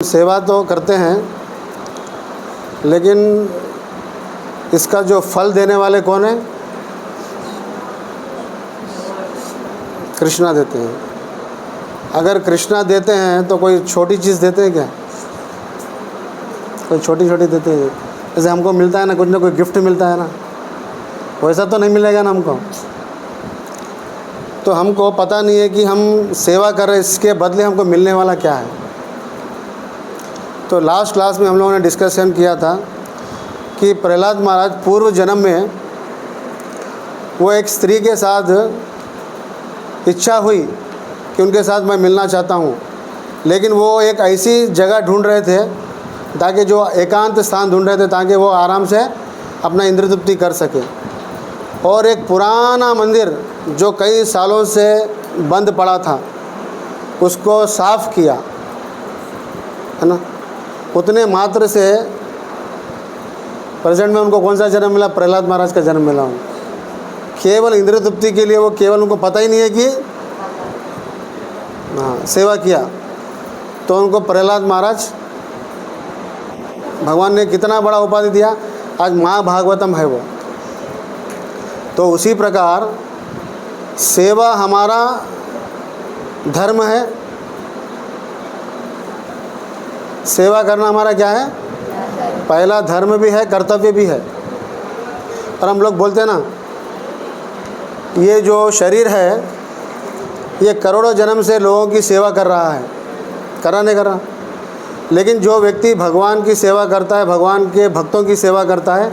सेवा तो करते हैं, लेकिन इसका जो फल देने वाले कौन है? कृष्णा देते हैं। अगर कृष्णा देते हैं तो कोई छोटी चीज़ देते हैं क्या? कोई छोटी छोटी देते हैं? जैसे हमको मिलता है ना कोई गिफ्ट मिलता है ना, वैसा तो नहीं मिलेगा ना हमको। तो हमको पता नहीं है कि हम सेवा कर रहे हैं, इसके बदले हमको मिलने वाला क्या है। तो लास्ट क्लास में हम लोगों ने डिस्कशन किया था कि प्रहलाद महाराज पूर्व जन्म में वो एक स्त्री के साथ इच्छा हुई कि उनके साथ मैं मिलना चाहता हूँ, लेकिन वो एक ऐसी जगह ढूंढ रहे थे ताकि जो एकांत स्थान ढूंढ रहे थे ताकि वो आराम से अपना इंद्र तृप्ति कर सके। और एक पुराना मंदिर जो कई सालों से बंद पड़ा था उसको साफ़ किया, है ना। उतने मात्र से प्रेजेंट में उनको कौन सा जन्म मिला? प्रहलाद महाराज का जन्म मिला। केवल इंद्र तृप्ति के लिए वो केवल उनको पता ही नहीं है कि हाँ सेवा किया, तो उनको प्रहलाद महाराज भगवान ने कितना बड़ा उपाधि दिया, आज महाभागवतम है वो। तो उसी प्रकार सेवा हमारा धर्म है, सेवा करना हमारा क्या है? पहला धर्म भी है, कर्तव्य भी है। और हम लोग बोलते हैं ना, ये जो शरीर है ये करोड़ों जन्म से लोगों की सेवा कर रहा है, करा नहीं कर रहा। लेकिन जो व्यक्ति भगवान की सेवा करता है, भगवान के भक्तों की सेवा करता है,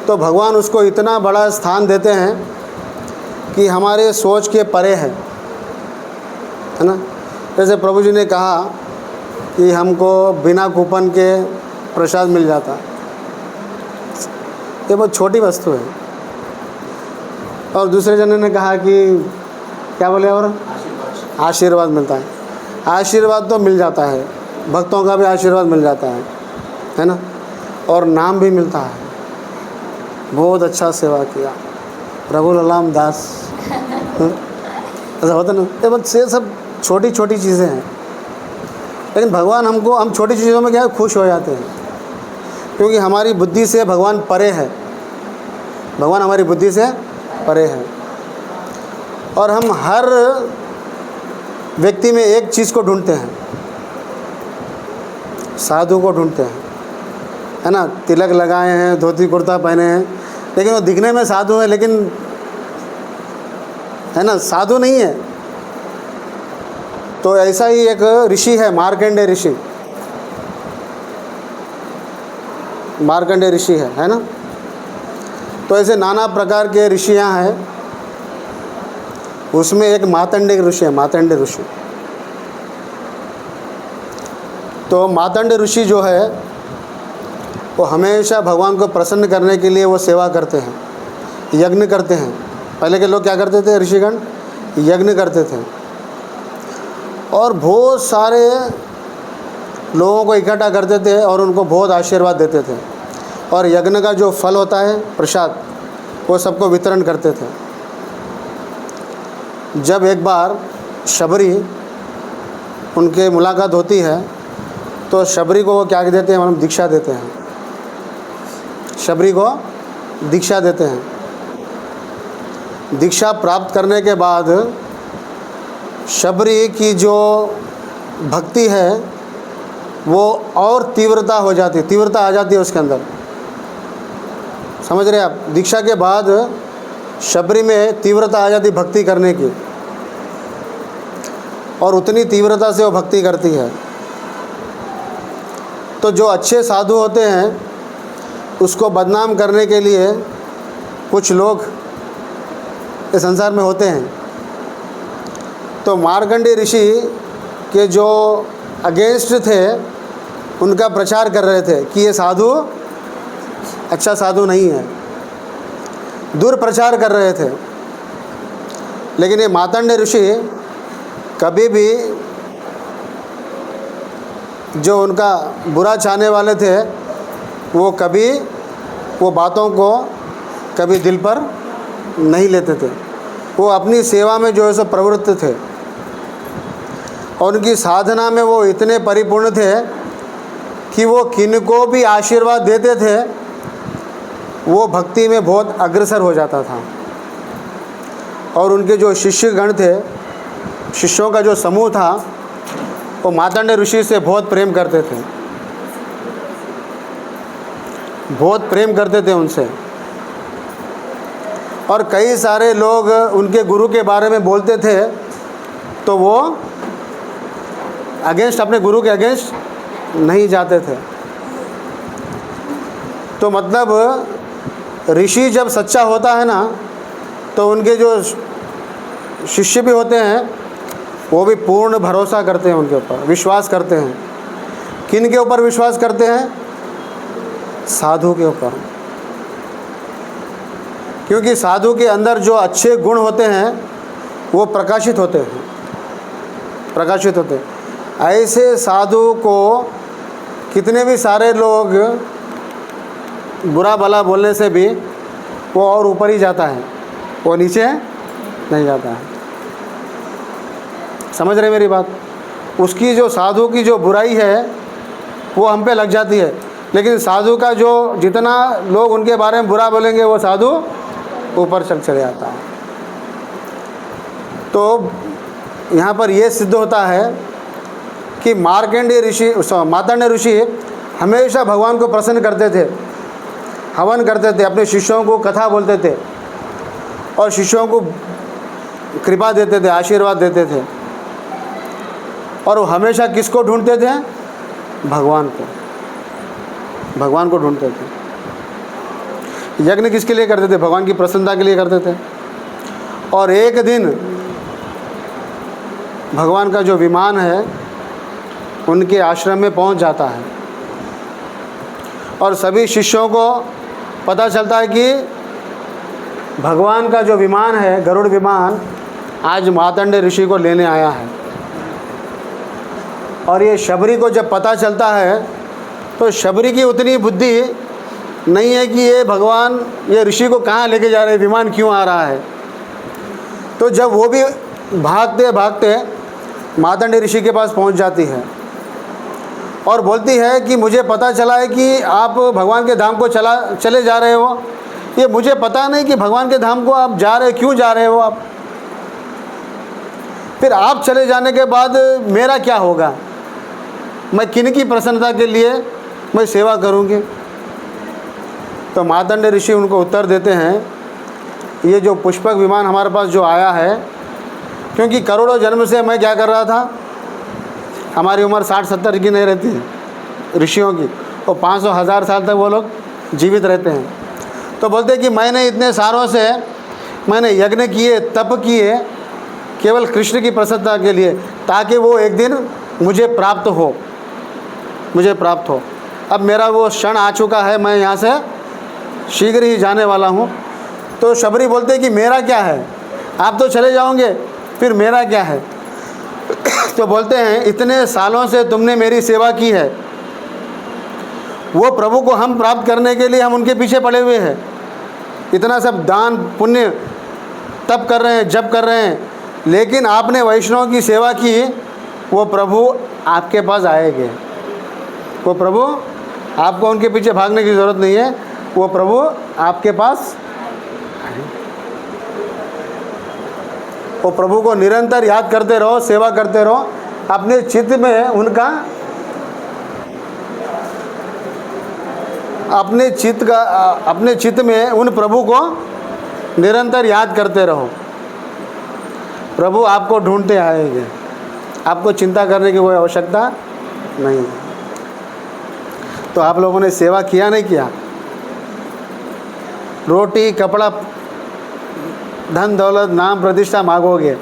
तो भगवान उसको इतना बड़ा स्थान देते हैं कि हमारे सोच के परे है ना। जैसे प्रभु जी ने कहा कि हमको बिना कूपन के प्रसाद मिल जाता, ये बहुत छोटी वस्तु है। और दूसरे जने ने कहा कि क्या बोले, और आशीर्वाद मिलता है। आशीर्वाद तो मिल जाता है, भक्तों का भी आशीर्वाद मिल जाता है ना, और नाम भी मिलता है, बहुत अच्छा सेवा किया प्रभु ललाम दास, ऐसा होता ना। ये बस ये सब छोटी छोटी चीज़ें हैं, लेकिन भगवान हम छोटी चीज़ों में क्या है, खुश हो जाते हैं, क्योंकि हमारी बुद्धि से भगवान परे है। भगवान हमारी बुद्धि से परे है। और हम हर व्यक्ति में एक चीज़ को ढूंढते हैं, साधु को ढूंढते हैं, है ना। तिलक लगाए हैं, धोती कुर्ता पहने हैं, लेकिन वो दिखने में साधु है, लेकिन है ना साधु नहीं है। तो ऐसा ही एक ऋषि है, मार्कंडेय ऋषि, मार्कंडेय ऋषि है ना। तो ऐसे नाना प्रकार के ऋषियाँ हैं, उसमें एक मार्कंडेय ऋषि है, मार्कंडेय ऋषि। तो मार्कंडेय ऋषि जो है वो हमेशा भगवान को प्रसन्न करने के लिए वो सेवा करते हैं, यज्ञ करते हैं। पहले के लोग क्या करते थे? ऋषिगण यज्ञ करते थे और बहुत सारे लोगों को इकट्ठा करते थे और उनको बहुत आशीर्वाद देते थे, और यज्ञ का जो फल होता है प्रसाद, वो सबको वितरण करते थे। जब एक बार शबरी उनके मुलाकात होती है तो शबरी को वो क्या देते हैं? मतलब दीक्षा देते हैं, शबरी को दीक्षा देते हैं। दीक्षा प्राप्त करने के बाद शबरी की जो भक्ति है वो और तीव्रता हो जाती, तीव्रता आ जाती है उसके अंदर। समझ रहे आप? दीक्षा के बाद शबरी में तीव्रता आ जाती भक्ति करने की, और उतनी तीव्रता से वो भक्ति करती है। तो जो अच्छे साधु होते हैं उसको बदनाम करने के लिए कुछ लोग इस संसार में होते हैं। तो मार्कंडेय ऋषि के जो अगेंस्ट थे उनका प्रचार कर रहे थे कि ये साधु अच्छा साधु नहीं है, दुर्प्रचार कर रहे थे। लेकिन ये मार्कंडेय ऋषि कभी भी जो उनका बुरा चाहने वाले थे वो कभी वो बातों को कभी दिल पर नहीं लेते थे। वो अपनी सेवा में जो है सो प्रवृत्त थे। और उनकी साधना में वो इतने परिपूर्ण थे कि वो किनको भी आशीर्वाद देते थे वो भक्ति में बहुत अग्रसर हो जाता था। और उनके जो शिष्यगण थे, शिष्यों का जो समूह था, वो मार्तंड ऋषि से बहुत प्रेम करते थे, बहुत प्रेम करते थे उनसे। और कई सारे लोग उनके गुरु के बारे में बोलते थे तो वो अगेंस्ट, अपने गुरु के अगेंस्ट नहीं जाते थे। तो मतलब ऋषि जब सच्चा होता है ना, तो उनके जो शिष्य भी होते हैं वो भी पूर्ण भरोसा करते हैं उनके ऊपर, विश्वास करते हैं। किन के ऊपर विश्वास करते हैं? साधु के ऊपर। क्योंकि साधु के अंदर जो अच्छे गुण होते हैं वो प्रकाशित होते हैं, प्रकाशित होते हैं। ऐसे साधु को कितने भी सारे लोग बुरा भला बोलने से भी वो और ऊपर ही जाता है, वो नीचे नहीं जाता है। समझ रहे मेरी बात? उसकी जो साधु की जो बुराई है वो हम पे लग जाती है, लेकिन साधु का जो जितना लोग उनके बारे में बुरा बोलेंगे वो साधु ऊपर चले जाता है। तो यहाँ पर ये सिद्ध होता है कि मार्कंडेय ऋषि, मार्तंड ऋषि हमेशा भगवान को प्रसन्न करते थे, हवन करते थे, अपने शिष्यों को कथा बोलते थे और शिष्यों को कृपा देते थे, आशीर्वाद देते थे। और वो हमेशा किसको ढूंढते थे? भगवान को, भगवान को ढूंढते थे। यज्ञ किसके लिए करते थे? भगवान की प्रसन्नता के लिए करते थे। और एक दिन भगवान का जो विमान है उनके आश्रम में पहुंच जाता है और सभी शिष्यों को पता चलता है कि भगवान का जो विमान है, गरुड़ विमान, आज मार्तंड ऋषि को लेने आया है। और ये शबरी को जब पता चलता है तो शबरी की उतनी बुद्धि नहीं है कि ये भगवान, ये ऋषि को कहाँ लेके जा रहे हैं, विमान क्यों आ रहा है। तो जब वो भी भागते भागते मार्तंड ऋषि के पास पहुंच जाती है और बोलती है कि मुझे पता चला है कि आप भगवान के धाम को चले जा रहे हो। ये मुझे पता नहीं कि भगवान के धाम को आप जा रहे, क्यों जा रहे हो आप? फिर आप चले जाने के बाद मेरा क्या होगा? मैं किन की प्रसन्नता के लिए मैं सेवा करूँगी? तो मार्तंड ऋषि उनको उत्तर देते हैं, ये जो पुष्पक विमान हमारे पास जो आया है, क्योंकि करोड़ों जन्म से मैं क्या कर रहा था, हमारी उम्र 60-70 की नहीं रहती है ऋषियों की, और 500-1000 साल तक वो लोग जीवित रहते हैं। तो बोलते हैं कि मैंने इतने सालों से मैंने यज्ञ किए, तप किए, केवल कृष्ण की प्रसन्नता के लिए, ताकि वो एक दिन मुझे प्राप्त हो, मुझे प्राप्त हो। अब मेरा वो क्षण आ चुका है, मैं यहाँ से शीघ्र ही जाने वाला हूँ। तो शबरी बोलते हैं कि मेरा क्या है, आप तो चले जाओगे, फिर मेरा क्या है? तो बोलते हैं इतने सालों से तुमने मेरी सेवा की है, वो प्रभु को हम प्राप्त करने के लिए हम उनके पीछे पड़े हुए हैं, इतना सब दान पुण्य तप कर रहे हैं, जप कर रहे हैं, लेकिन आपने वैष्णव की सेवा की, वो प्रभु आपके पास आएंगे। वो प्रभु, आपको उनके पीछे भागने की ज़रूरत नहीं है, वो प्रभु आपके पास, वो प्रभु को निरंतर याद करते रहो, सेवा करते रहो, अपने चित्त में उनका, अपने चित्त में उन प्रभु को निरंतर याद करते रहो। प्रभु आपको ढूंढते आएंगे, आपको चिंता करने की कोई आवश्यकता नहीं। तो आप लोगों ने सेवा किया नहीं किया? रोटी कपड़ा धन दौलत नाम प्रतिष्ठा मांगोगे,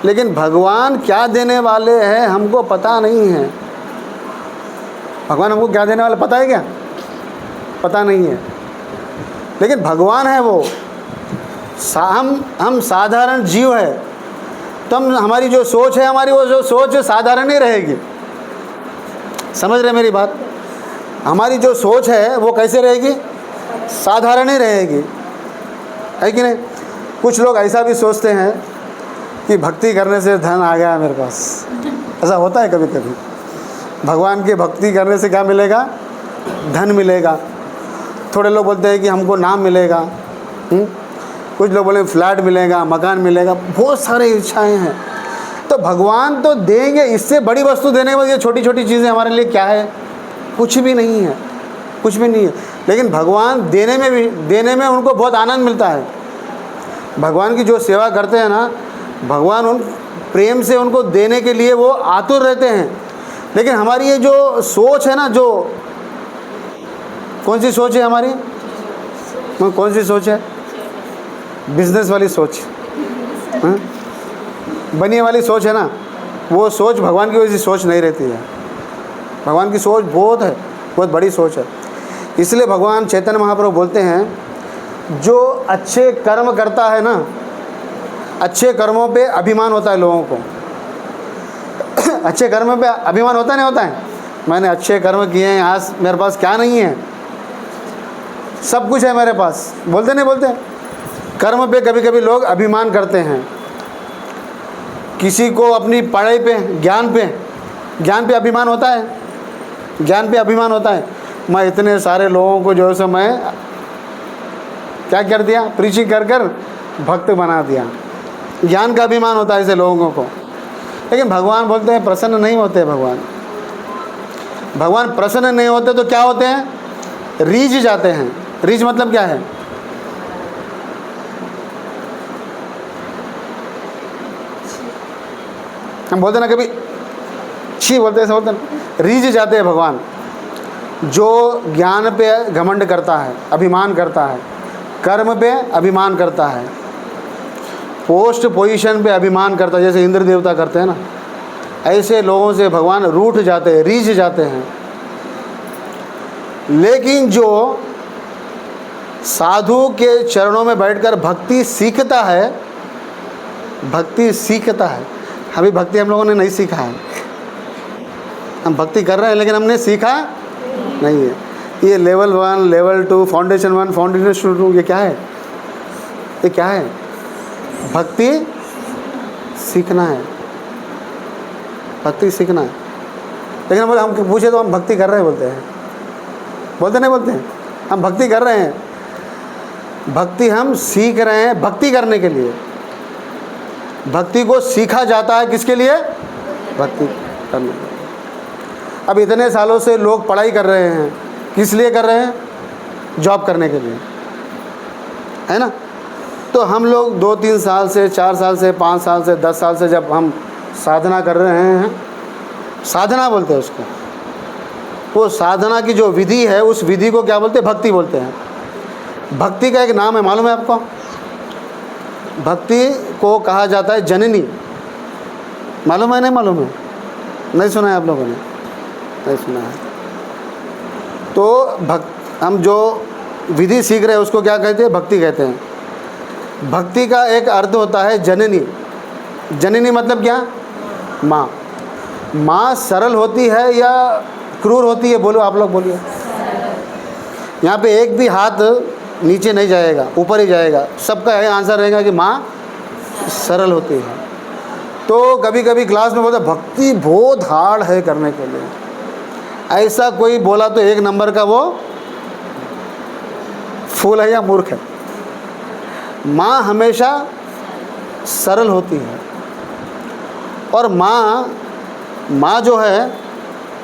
लेकिन भगवान क्या देने वाले हैं हमको पता नहीं है। भगवान हमको क्या देने वाले पता है क्या? पता नहीं है। लेकिन भगवान है वो, हम साधारण जीव है, तो हमारी जो सोच है, हमारी वो जो सोच साधारण ही रहेगी। समझ रहे मेरी बात? हमारी जो सोच है वो कैसे रहेगी? साधारण ही रहेगी, है कि नहीं? कुछ लोग ऐसा भी सोचते हैं कि भक्ति करने से धन आ गया मेरे पास, ऐसा होता है कभी कभी। भगवान की भक्ति करने से क्या मिलेगा? धन मिलेगा। थोड़े लोग बोलते हैं कि हमको नाम मिलेगा, कुछ लोग बोले फ्लैट मिलेगा, मकान मिलेगा, बहुत सारी इच्छाएं हैं। तो भगवान तो देंगे, इससे बड़ी वस्तु देने के बाद ये छोटी छोटी चीज़ें हमारे लिए क्या है? कुछ भी नहीं है, कुछ भी नहीं है। लेकिन भगवान देने में उनको बहुत आनंद मिलता है। भगवान की जो सेवा करते हैं ना, भगवान उन प्रेम से उनको देने के लिए वो आतुर रहते हैं। लेकिन हमारी ये जो सोच है ना, जो कौन सी सोच है हमारी? कौन सी सोच है? बिजनेस वाली सोच, बनिए वाली सोच है ना, वो सोच भगवान की वैसी सोच नहीं रहती है। भगवान की सोच बहुत बड़ी सोच है। इसलिए भगवान चैतन्य महाप्रभु बोलते हैं, जो अच्छे कर्म करता है ना, अच्छे कर्मों पे अभिमान होता है लोगों को। अच्छे कर्म पे अभिमान होता नहीं होता है? मैंने अच्छे कर्म किए हैं, आज मेरे पास क्या नहीं है? सब कुछ है मेरे पास। बोलते नहीं बोलते? कर्म पे कभी कभी लोग अभिमान करते हैं। किसी को अपनी पढ़ाई पे, ज्ञान पे अभिमान होता है। ज्ञान पे अभिमान होता है, मैं इतने सारे लोगों को जो है सो मैं क्या कर दिया? प्रीचिंग कर कर भक्त बना दिया। ज्ञान का अभिमान होता है ऐसे लोगों को। लेकिन भगवान बोलते हैं प्रसन्न नहीं होते। भगवान प्रसन्न नहीं होते तो क्या होते हैं? रीझ जाते हैं। रीझ मतलब क्या है? हम बोलते ना कभी छी बोलते, ऐसा बोलते ना, रीझ जाते हैं भगवान। जो ज्ञान पे घमंड करता है, अभिमान करता है, कर्म पे अभिमान करता है, पोस्ट पोजीशन पे अभिमान करता है, जैसे इंद्र देवता करते हैं ना, ऐसे लोगों से भगवान रूठ जाते हैं, रीझ जाते हैं। लेकिन जो साधु के चरणों में बैठकर भक्ति सीखता है, अभी भक्ति हम लोगों ने नहीं सीखा है। हम भक्ति कर रहे हैं लेकिन हमने सीखा नहीं है। ये लेवल 1, लेवल 2, फाउंडेशन 1, फाउंडेशन 2, ये क्या है? भक्ति सीखना है, भक्ति सीखना है। लेकिन बोले हम पूछे तो हम भक्ति कर रहे हैं, बोलते हैं हम भक्ति कर रहे हैं। भक्ति हम सीख रहे हैं, भक्ति करने के लिए। भक्ति को सीखा जाता है किसके लिए? भक्ति करने के लिए। अब इतने सालों से लोग पढ़ाई कर रहे हैं, किस लिए कर रहे हैं? जॉब करने के लिए, है ना। तो हम लोग 2-3 साल से, 4 साल से, 5 साल से, 10 साल से जब हम साधना कर रहे हैं, साधना बोलते हैं उसको, वो साधना की जो विधि है उस विधि को क्या बोलते हैं? भक्ति बोलते हैं। भक्ति का एक नाम है, मालूम है आपको? भक्ति को कहा जाता है जननी। मालूम है? नहीं मालूम है? नहीं सुना है आप लोगों ने? नहीं सुना है। तो हम जो विधि सीख रहे हैं उसको क्या कहते हैं? भक्ति कहते हैं। भक्ति का एक अर्थ होता है जननी। जननी मतलब क्या? माँ। माँ सरल होती है या क्रूर होती है? बोलो, आप लोग बोलिए। यहाँ पे एक भी हाथ नीचे नहीं जाएगा, ऊपर ही जाएगा। सबका आंसर रहेगा कि माँ सरल होती है। तो कभी कभी क्लास में बोलते भक्ति बहुत हार्ड है करने के लिए, ऐसा कोई बोला तो 1 नंबर का वो फूल है या मूर्ख है। माँ हमेशा सरल होती है। और माँ जो है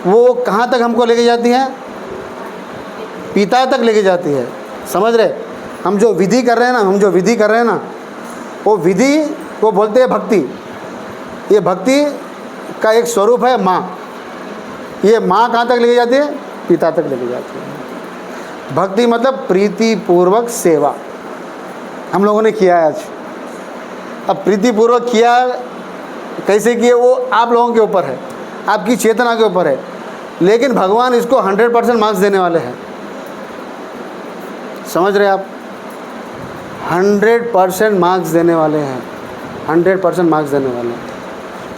वो कहाँ तक हमको लेके जाती है? पिता तक लेके जाती है। समझ रहे? हम जो विधि कर रहे हैं ना, वो विधि को बोलते हैं भक्ति। ये भक्ति का एक स्वरूप है माँ। ये माँ कहाँ तक लेके जाती है? पिता तक लेके जाती है। भक्ति मतलब प्रीति पूर्वक सेवा हम लोगों ने किया है आज। अब प्रीति पूर्वक किया कैसे किए वो आप लोगों के ऊपर है, आपकी चेतना के ऊपर है। लेकिन भगवान इसको 100% मार्क्स देने वाले हैं। समझ रहे आप? 100% मार्क्स देने वाले हैं, 100% मार्क्स देने वाले हैं।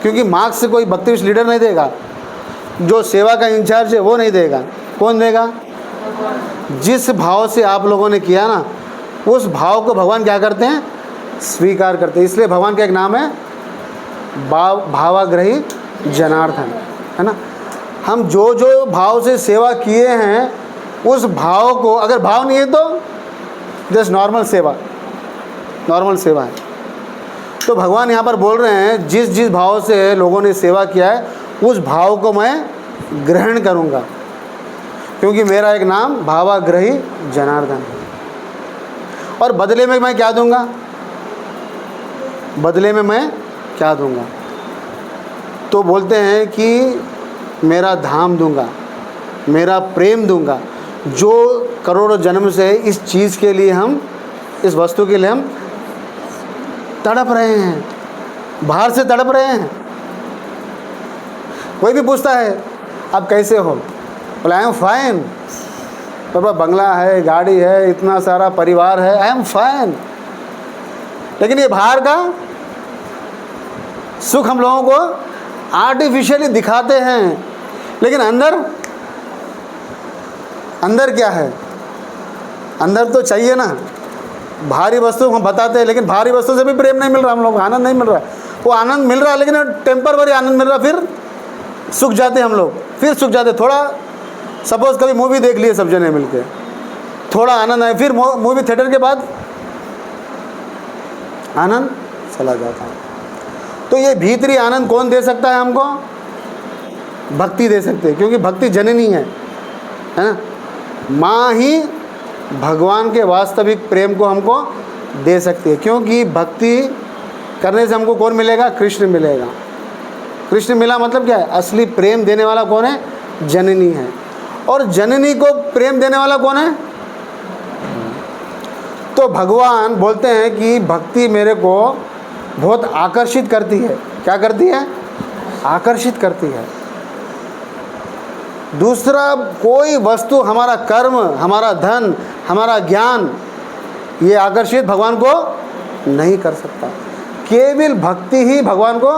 क्योंकि मार्क्स से कोई भक्ति लीडर नहीं देगा, जो सेवा का इंचार्ज है वो नहीं देगा। कौन देगा? जिस भाव से आप लोगों ने किया ना, उस भाव को भगवान क्या करते हैं? स्वीकार करते हैं। इसलिए भगवान का एक नाम है भावाग्रही जनार्दन, है ना। हम जो जो भाव से सेवा किए हैं उस भाव को, अगर भाव नहीं है तो जस्ट नॉर्मल सेवा, नॉर्मल सेवा है। तो भगवान यहाँ पर बोल रहे हैं जिस जिस भाव से लोगों ने सेवा किया है उस भाव को मैं ग्रहण करूँगा, क्योंकि मेरा एक नाम भावाग्रही जनार्दन है। और बदले में मैं क्या दूंगा? बदले में मैं क्या दूंगा? तो बोलते हैं कि मेरा धाम दूंगा, मेरा प्रेम दूंगा, जो करोड़ों जन्म से इस चीज़ के लिए हम, इस वस्तु के लिए हम तड़प रहे हैं, बाहर से तड़प रहे हैं। कोई भी पूछता है आप कैसे हो, बोले आई एम फाइन, पापा बंगला है, गाड़ी है, इतना सारा परिवार है, आई एम फाइन। लेकिन ये बाहर का सुख हम लोगों को आर्टिफिशियली दिखाते हैं, लेकिन अंदर, अंदर क्या है? अंदर तो चाहिए ना। भारी वस्तु हम बताते हैं, लेकिन भारी वस्तु से भी प्रेम नहीं मिल रहा, हम लोग को आनंद नहीं मिल रहा। वो आनंद मिल रहा है लेकिन टेम्पररी आनंद मिल रहा, फिर सूख जाते हम लोग, फिर सूख जाते। थोड़ा सपोज कभी मूवी देख लिए सब जने मिलके, थोड़ा आनंद आए, फिर मूवी थिएटर के बाद आनंद चला जाता है। तो ये भीतरी आनंद कौन दे सकता है हमको? भक्ति दे सकते हैं, क्योंकि भक्ति जननी है ना। माँ ही भगवान के वास्तविक प्रेम को हमको दे सकती है, क्योंकि भक्ति करने से हमको कौन मिलेगा? कृष्ण मिलेगा। कृष्ण मिला मतलब क्या है? असली प्रेम देने वाला कौन है? जननी है। और जननी को प्रेम देने वाला कौन है? तो भगवान बोलते हैं कि भक्ति मेरे को बहुत आकर्षित करती है। क्या करती है? आकर्षित करती है। दूसरा कोई वस्तु, हमारा कर्म, हमारा धन, हमारा ज्ञान, ये आकर्षित भगवान को नहीं कर सकता। केवल भक्ति ही भगवान को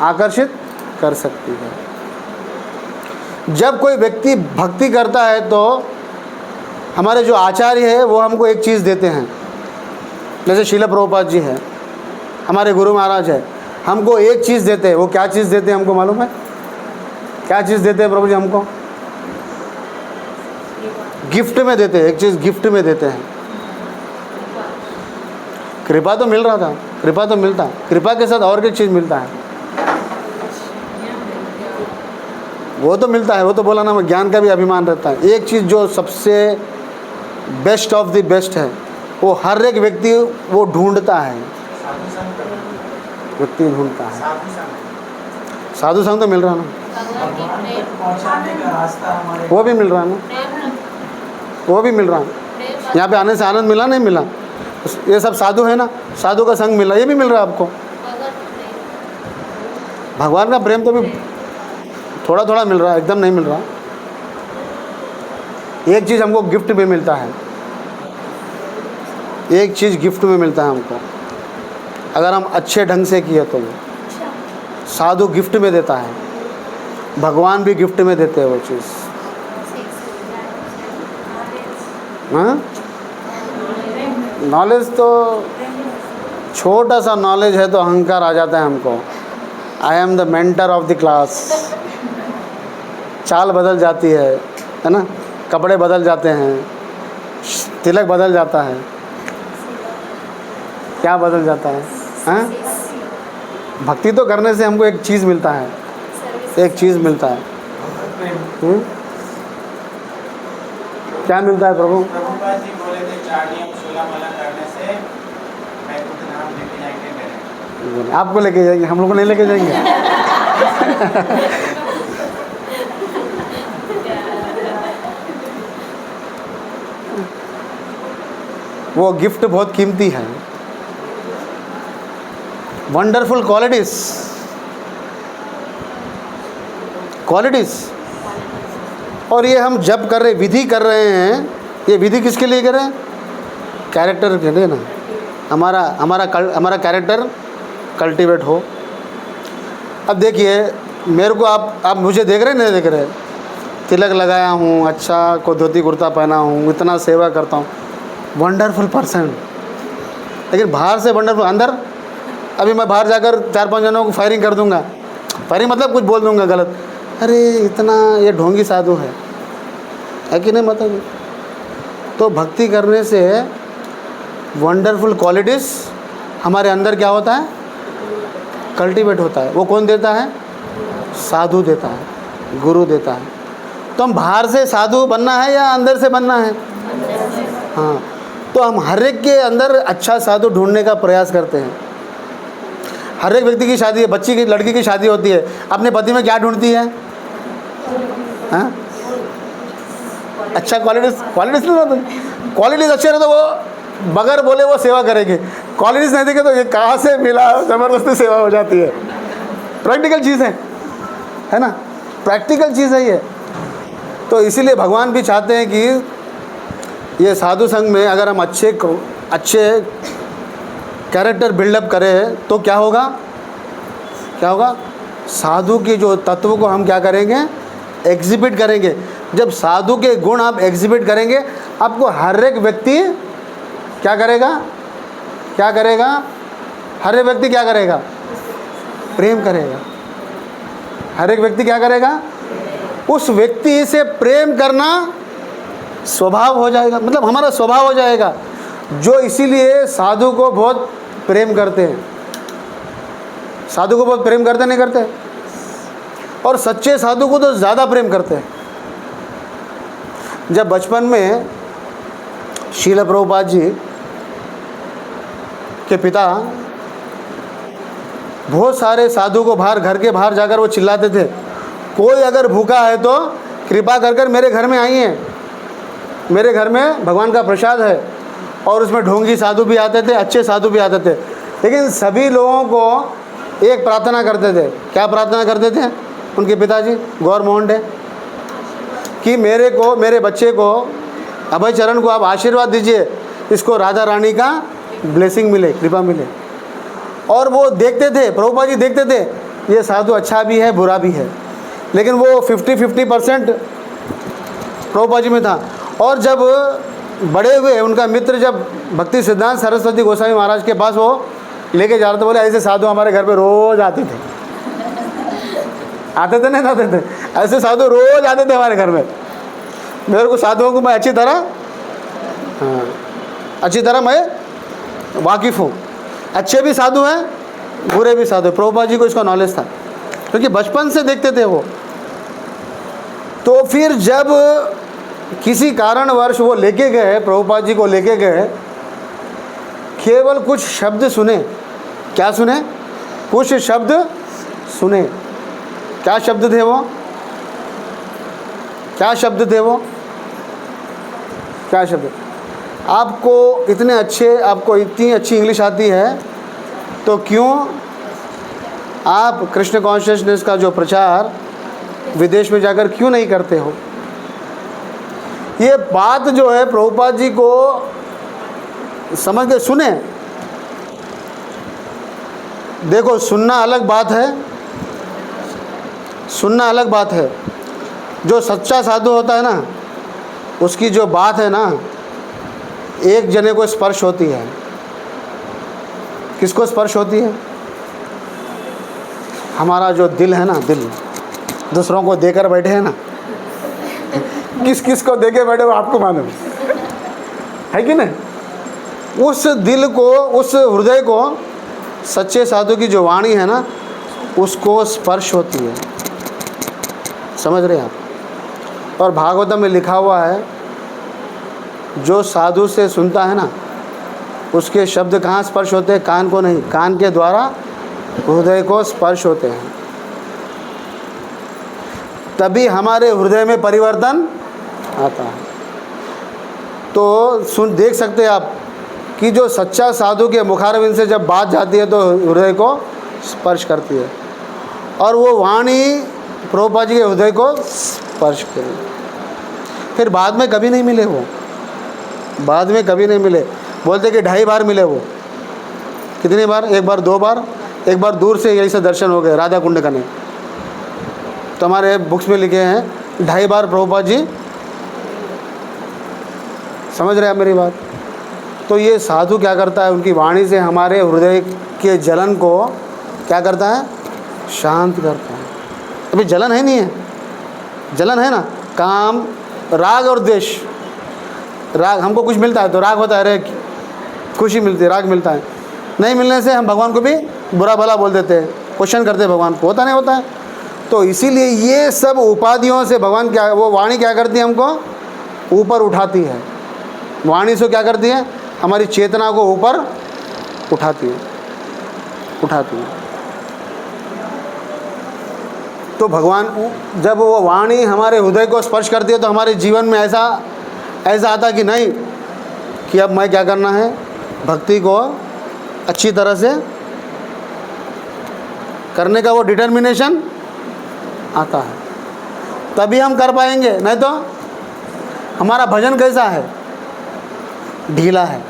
आकर्षित कर सकती है। जब कोई व्यक्ति भक्ति करता है तो हमारे जो आचार्य है वो हमको एक चीज़ देते हैं। जैसे श्रील प्रभुपाद जी है, हमारे गुरु महाराज है, हमको एक चीज़ देते हैं। वो क्या चीज़ देते हैं हमको मालूम है? क्या चीज़ देते हैं प्रभु जी हमको? गिफ्ट में देते हैं, एक चीज़ गिफ्ट में देते हैं। कृपा तो मिल रहा था, कृपा तो मिलता, कृपा के साथ और क्या चीज़ मिलता है? वो तो मिलता है, वो तो बोला ना, ज्ञान का भी अभिमान रहता है। एक चीज़ जो सबसे बेस्ट ऑफ द बेस्ट है, वो हर एक व्यक्ति वो ढूंढता है, व्यक्ति ढूंढता है। साधु संग तो मिल रहा ना, वो भी मिल रहा ना, वो भी मिल रहा। यहाँ पे आने से आनंद मिला नहीं मिला? ये सब साधु है ना, साधु का संग मिला, ये भी मिल रहा है आपको। भगवान का प्रेम तो भी थोड़ा थोड़ा मिल रहा है, एकदम नहीं मिल रहा। एक चीज़ हमको गिफ्ट में मिलता है, एक चीज़ गिफ्ट में मिलता है हमको, अगर हम अच्छे ढंग से किए तो। साधु गिफ्ट में देता है, भगवान भी गिफ्ट में देते हैं वो चीज़। हाँ, नॉलेज तो छोटा सा नॉलेज है तो अहंकार आ जाता है हमको। I am the mentor of the class. चाल बदल जाती है ना, कपड़े बदल जाते हैं, तिलक बदल जाता है, क्या बदल जाता है? हाँ, भक्ति तो करने से हमको एक चीज़ मिलता है, एक चीज़ मिलता है। क्या मिलता है प्रभु? प्रभुपाद जी बोले थे 4 नियम 16 माला करने से वैकुंठ धाम लेके जाएंगे मेरे। आपको लेके जाएंगे, हम लोग को नहीं लेके जाएंगे। वो गिफ्ट बहुत कीमती है। Wonderful qualities, qualities. और ये हम जब कर रहे, विधि कर रहे हैं, ये विधि किसके लिए कर रहे हैं? कैरेक्टर के लिए ना, हमारा कैरेक्टर कल्टीवेट हो। अब देखिए, मेरे को आप मुझे देख रहे नहीं देख रहे? तिलक लगाया हूँ, अच्छा को धोती कुर्ता पहना हूँ, इतना सेवा करता हूँ, वंडरफुल पर्सन। लेकिन बाहर से वंडरफुल, अंदर अभी मैं बाहर जाकर 4-5 जनों को फायरिंग कर दूंगा, परी मतलब कुछ बोल दूंगा गलत, अरे इतना ये ढोंगी साधु है कि नहीं मतलब। तो भक्ति करने से वंडरफुल क्वालिटीज़ हमारे अंदर क्या होता है, कल्टीवेट होता है। वो कौन देता है, साधु देता है, गुरु देता है। तो हम बाहर से साधु बनना है या अंदर से बनना है? हाँ, तो हम हर एक के अंदर अच्छा साधु ढूंढने का प्रयास करते हैं। हर एक व्यक्ति की शादी है, बच्ची की, लड़की की शादी होती है, अपने पति में क्या ढूंढती है? हाँ, अच्छा क्वालिटीज़ अच्छे रहे तो वो बगैर बोले वो सेवा करेंगे, क्वालिटीज़ नहीं देखे तो ये कहाँ से मिला, ज़बरदस्ती सेवा हो जाती है। प्रैक्टिकल चीज़ है ना, प्रैक्टिकल चीज़ है ये। तो इसीलिए भगवान भी चाहते हैं कि ये साधु संघ में अगर हम अच्छे कैरेक्टर बिल्डअप करें तो क्या होगा, साधु के जो तत्व को हम क्या करेंगे, एग्जिबिट करेंगे। जब साधु के गुण आप एग्जिबिट करेंगे, आपको हर एक व्यक्ति क्या करेगा, हर एक व्यक्ति क्या करेगा, प्रेम करेगा। हर एक व्यक्ति क्या करेगा, उस व्यक्ति से प्रेम करना स्वभाव हो जाएगा, मतलब हमारा स्वभाव हो जाएगा। जो इसीलिए साधु को बहुत प्रेम करते हैं, साधु को बहुत प्रेम करते नहीं करते, और सच्चे साधु को तो ज़्यादा प्रेम करते हैं। जब बचपन में श्रील प्रभुपाद जी के पिता बहुत सारे साधु को बाहर, घर के बाहर जाकर वो चिल्लाते थे, कोई अगर भूखा है तो कृपा कर कर मेरे घर में आइए, मेरे घर में भगवान का प्रसाद है। और उसमें ढोंगी साधु भी आते थे, अच्छे साधु भी आते थे, लेकिन सभी लोगों को एक प्रार्थना करते थे। क्या प्रार्थना करते थे उनके पिताजी गौर मोहन डे, कि मेरे बच्चे को, अभय चरण को आप आशीर्वाद दीजिए, इसको राधा रानी का ब्लेसिंग मिले, कृपा मिले। और वो देखते थे, प्रभुपाद जी देखते थे, ये साधु अच्छा भी है बुरा भी है, लेकिन वो 50% प्रभुपाद जी में था। और जब बड़े हुए, उनका मित्र जब भक्ति सिद्धांत सरस्वती गोस्वामी महाराज के पास वो लेके जा रहे थे, बोले ऐसे साधु हमारे घर पे रोज़ आते थे नहीं आते थे, ऐसे साधु रोज़ आते थे हमारे घर में। मेरे को साधुओं को मैं अच्छी तरह मैं वाकिफ़ हूँ। अच्छे भी साधु हैं, बुरे भी साधु। प्रभुपाद जी को इसका नॉलेज था, क्योंकि बचपन से देखते थे वो। तो फिर जब किसी कारणवश वो लेके गए, प्रभुपाद जी को लेके गए, केवल कुछ शब्द सुने। क्या सुने? कुछ शब्द सुने। क्या शब्द थे वो? क्या शब्द? आपको इतनी अच्छी इंग्लिश आती है, तो क्यों आप कृष्ण कॉन्शियसनेस का जो प्रचार विदेश में जाकर क्यों नहीं करते हो? ये बात जो है प्रभुपाद जी को समझ के सुने। देखो, सुनना अलग बात है, जो सच्चा साधु होता है ना, उसकी जो बात है ना, एक जने को स्पर्श होती है। किसको स्पर्श होती है? हमारा जो दिल है ना, दिल दूसरों को देकर बैठे हैं ना, किस को देके बैठे वो आपको मालूम है कि नहीं? उस दिल को, उस हृदय को सच्चे साधु की जो वाणी है ना, उसको स्पर्श होती है। समझ रहे हैं आप? और भागवतम में लिखा हुआ है, जो साधु से सुनता है ना, उसके शब्द कहाँ स्पर्श होते हैं? कान को नहीं, कान के द्वारा हृदय को स्पर्श होते हैं। तभी हमारे हृदय में परिवर्तन आता है। तो देख सकते हैं आप कि जो सच्चा साधु के मुखारविंद से जब बात जाती है तो हृदय को स्पर्श करती है, और वो वाणी प्रभुपाद जी के हृदय को स्पर्श करी। फिर बाद में कभी नहीं मिले वो, बोलते कि 2.5 बार मिले वो। कितनी बार? 1 बार, 2 बार, 1 बार दूर से यही से दर्शन हो गए राधा कुंड का। नहीं तो हमारे बुक्स में लिखे हैं 2.5 बार प्रभुपाद जी। समझ रहे हैं आप मेरी बात? तो ये साधु क्या करता है, उनकी वाणी से हमारे हृदय के जलन को क्या करता है? शांत करता है। अभी जलन है नहीं है, जलन है ना, काम, राग और द्वेष। राग, हमको कुछ मिलता है तो राग होता है, अरे खुशी मिलती है, राग मिलता है। नहीं मिलने से हम भगवान को भी बुरा भला बोल देते हैं, क्वेश्चन करते हैं भगवान को, होता नहीं होता है। तो इसीलिए ये सब उपाधियों से भगवान क्या, वो वाणी क्या करती है, हमको ऊपर उठाती है। वाणी से क्या करती है, हमारी चेतना को ऊपर उठाती है, उठाती है। तो भगवान जब वो वाणी हमारे हृदय को स्पर्श करती है तो हमारे जीवन में ऐसा आता कि नहीं कि अब मैं क्या करना है, भक्ति को अच्छी तरह से करने का वो डिटर्मिनेशन आता है, तभी हम कर पाएंगे। नहीं तो हमारा भजन कैसा है, ढीला है।